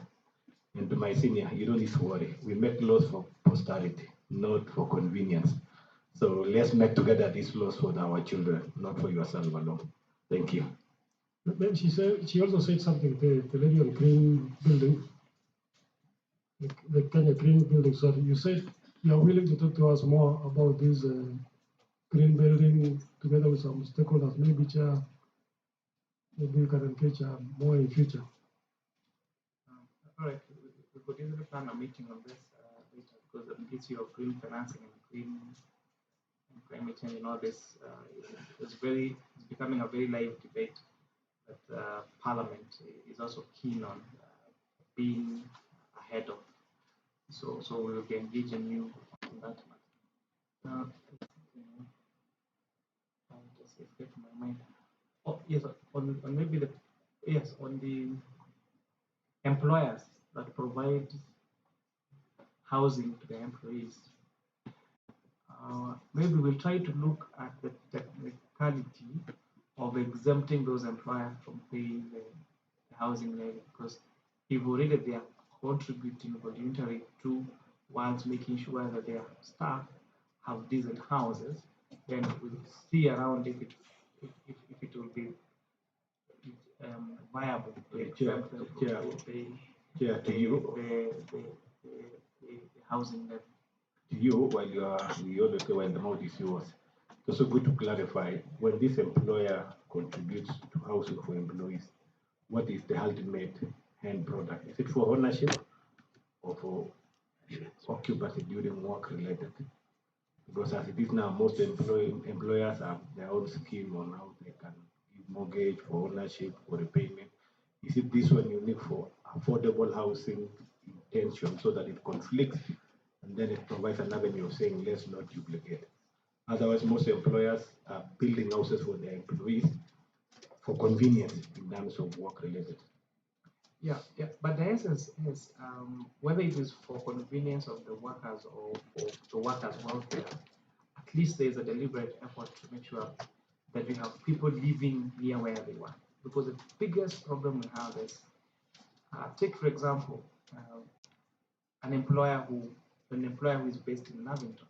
And to my senior, you don't need to worry. We make laws for posterity, not for convenience. So let's make together these laws for our children, not for yourself alone. Thank you. Then she also said something, the lady on green building, the Kenya green building. So you said you are willing to talk to us more about this green building together with some stakeholders. Maybe Chair, maybe you can engage more in future. All right, we could easily plan a meeting on this later, because the issue of green financing and green and climate change and all this is becoming a very live debate that Parliament is also keen on being ahead of. So we will be engaging you on that matter. Just escape my mind. Oh yes, on the employers that provide housing to their employees. Maybe we'll try to look at the technicality of exempting those employers from paying the housing levy, because if already they are contributing voluntarily towards making sure that their staff have decent houses, then we'll see around if it will be viable to exempt them from paying the housing levy. To you, while you always say when the mouth is yours, it's also good to clarify when this employer contributes to housing for employees, what is the ultimate end product? Is it for ownership or for occupancy during work related? Because as it is now, most employers have their own scheme on how they can give mortgage for ownership, for repayment. Is it this one unique for affordable housing intention so that it conflicts and then it provides an avenue of saying let's not duplicate? Otherwise, most employers are building houses for their employees for convenience in terms of work related. Yeah, yeah. But the essence is whether it is for convenience of the workers or for the workers' welfare, at least there is a deliberate effort to make sure that we have people living near where they work. Because the biggest problem we have is, take for example, an employer who is based in Lavington.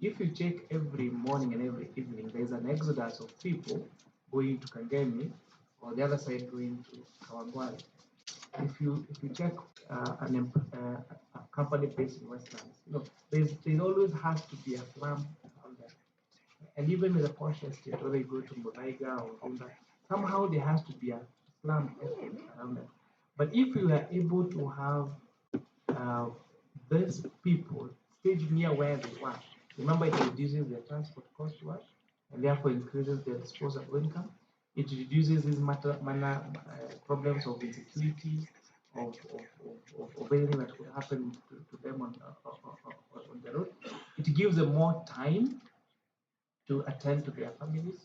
If you check every morning and every evening, there is an exodus of people going to Kangemi or the other side going to Kawangware. If you check a company based in Westlands, there always has to be a slum around there. And even with a posh estate, whether you go to Muraiga or Honda, somehow there has to be a slum around there. But if you are able to have these people staged near where they work, remember it reduces their transport cost to work and therefore increases their disposable income. It reduces these problems of insecurity, of anything that could happen to them on the road. It gives them more time to attend to their families.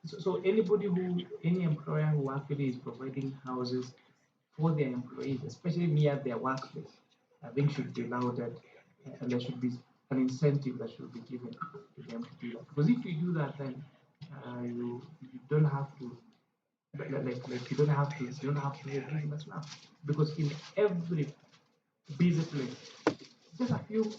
So any employer who actually is providing houses for their employees, especially near their workplace, I think should be lauded, and there should be an incentive that should be given to them to do that. Because if you do that, then you don't have to you don't have to live in a slum. Because in every busy place, just a few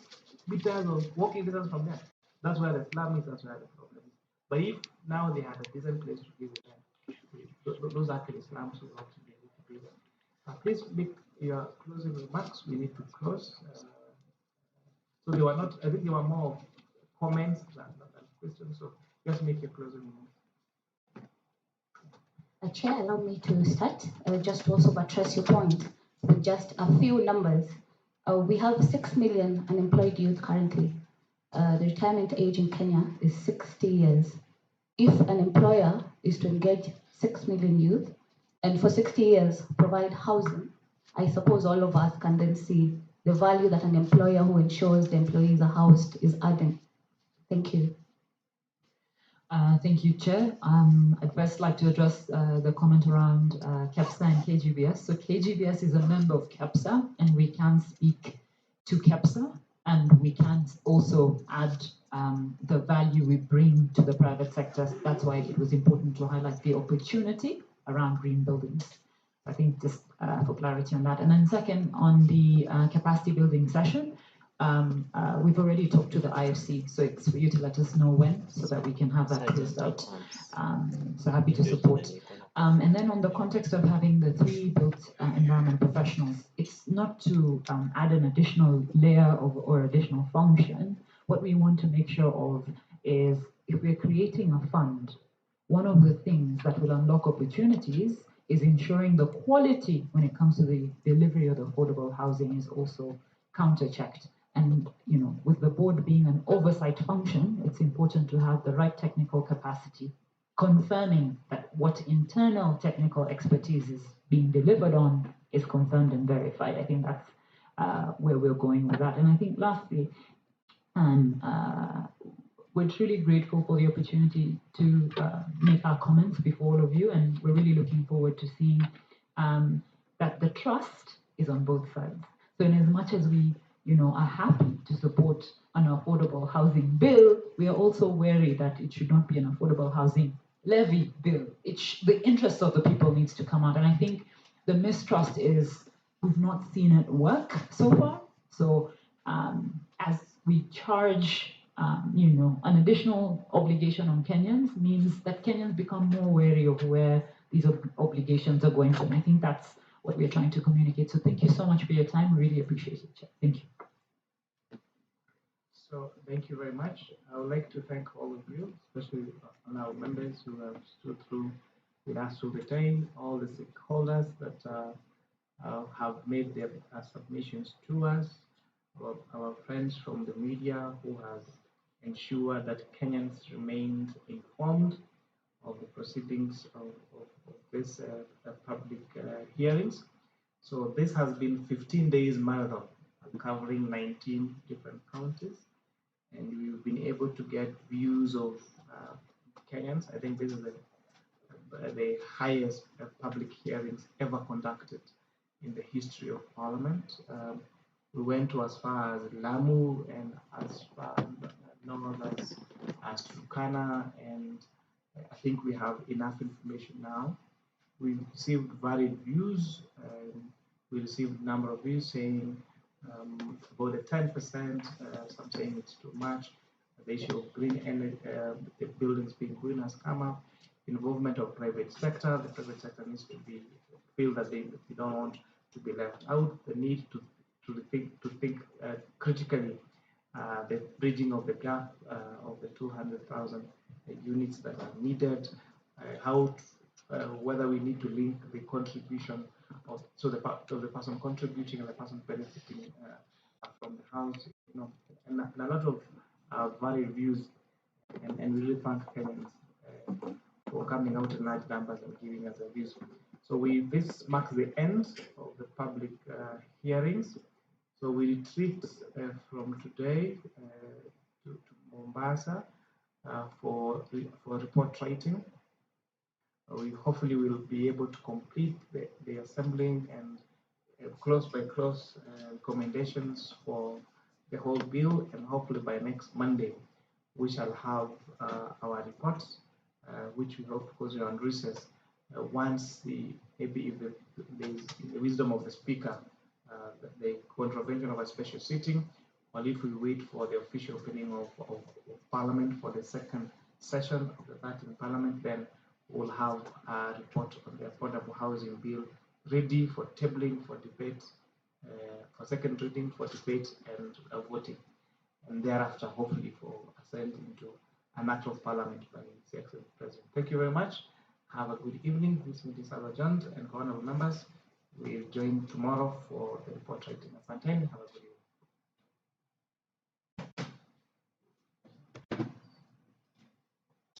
meters or walking distance from there, that's where the slum is, that's where the problem is. But if now they had a decent place to live, those actually slums will not be able to be there. Please make your closing remarks. We need to close. So they were not, I think they were more comments than questions. So just make your closing remarks. Chair, allow me to start. Just to also buttress your point with just a few numbers. We have 6 million unemployed youth currently. The retirement age in Kenya is 60 years. If an employer is to engage 6 million youth and for 60 years provide housing, I suppose all of us can then see the value that an employer who ensures the employees are housed is adding. Thank you. Thank you, Chair. I'd first like to address the comment around KEPSA and KGBS. So KGBS is a member of KEPSA, and we can speak to KEPSA, and we can also add the value we bring to the private sector. That's why it was important to highlight the opportunity around green buildings. I think just for clarity on that. And then second, on the capacity building session, we've already talked to the IFC, so it's for you to let us know when, so that we can have that closed out. So happy to support. And then on the context of having the 3 built environment professionals, it's not to add an additional layer or additional function. What we want to make sure of is, if we're creating a fund, one of the things that will unlock opportunities is ensuring the quality when it comes to the delivery of the affordable housing is also counter-checked. And with the board being an oversight function, it's important to have the right technical capacity, confirming that what internal technical expertise is being delivered on is confirmed and verified. I think that's where we're going with that. And I think lastly, we're truly grateful for the opportunity to make our comments before all of you, and we're really looking forward to seeing that the trust is on both sides. So in as much as we are happy to support an affordable housing bill, we are also wary that it should not be an affordable housing levy bill. The interest of the people needs to come out. And I think the mistrust is we've not seen it work so far. So as we charge, an additional obligation on Kenyans means that Kenyans become more wary of where these obligations are going to. And I think that's what we're trying to communicate. So thank you so much for your time. We really appreciate it, Chair. Thank you. So thank you very much. I would like to thank all of you, especially on our members who have stood through with us through the time, all the stakeholders that have made their submissions to us, our friends from the media who has ensured that Kenyans remained informed of the proceedings of this public hearings. So this has been 15 days marathon covering 19 different counties, and we've been able to get views of Kenyans. I think this is the highest public hearings ever conducted in the history of Parliament. We went to as far as Lamu and as far north as Turkana, and I think we have enough information now. We received varied views. We received a number of views saying about the 10%, some saying it's too much. The issue of green energy, the buildings being green has come up. Involvement of private sector. The private sector needs to be feel that they don't want to be left out. The need to think critically the bridging of the gap of the 200,000 units that are needed. Whether we need to link the contribution of the person contributing and the person benefiting from the house, and a lot of varied views, and we really thank Kenyans for coming out in large numbers and giving us their views. So this marks the end of the public hearings. So we retreat from today to Mombasa for report writing. We hopefully will be able to complete the assembling and close by close recommendations for the whole bill, and hopefully by next Monday we shall have our reports, which we hope, because we are on recess, once maybe if there's the wisdom of the speaker, the contravention of a special sitting, or if we wait for the official opening of Parliament for the second session of the 13th Parliament, then we'll have a report on the affordable housing bill ready for tabling, for debate, for second reading, for debate and voting, and thereafter hopefully for assent into an act of Parliament by His Excellency President. Thank you very much. Have a good evening. This meeting is adjourned, and honorable members, we'll join tomorrow for the report writing. Asanteni. Have a good evening.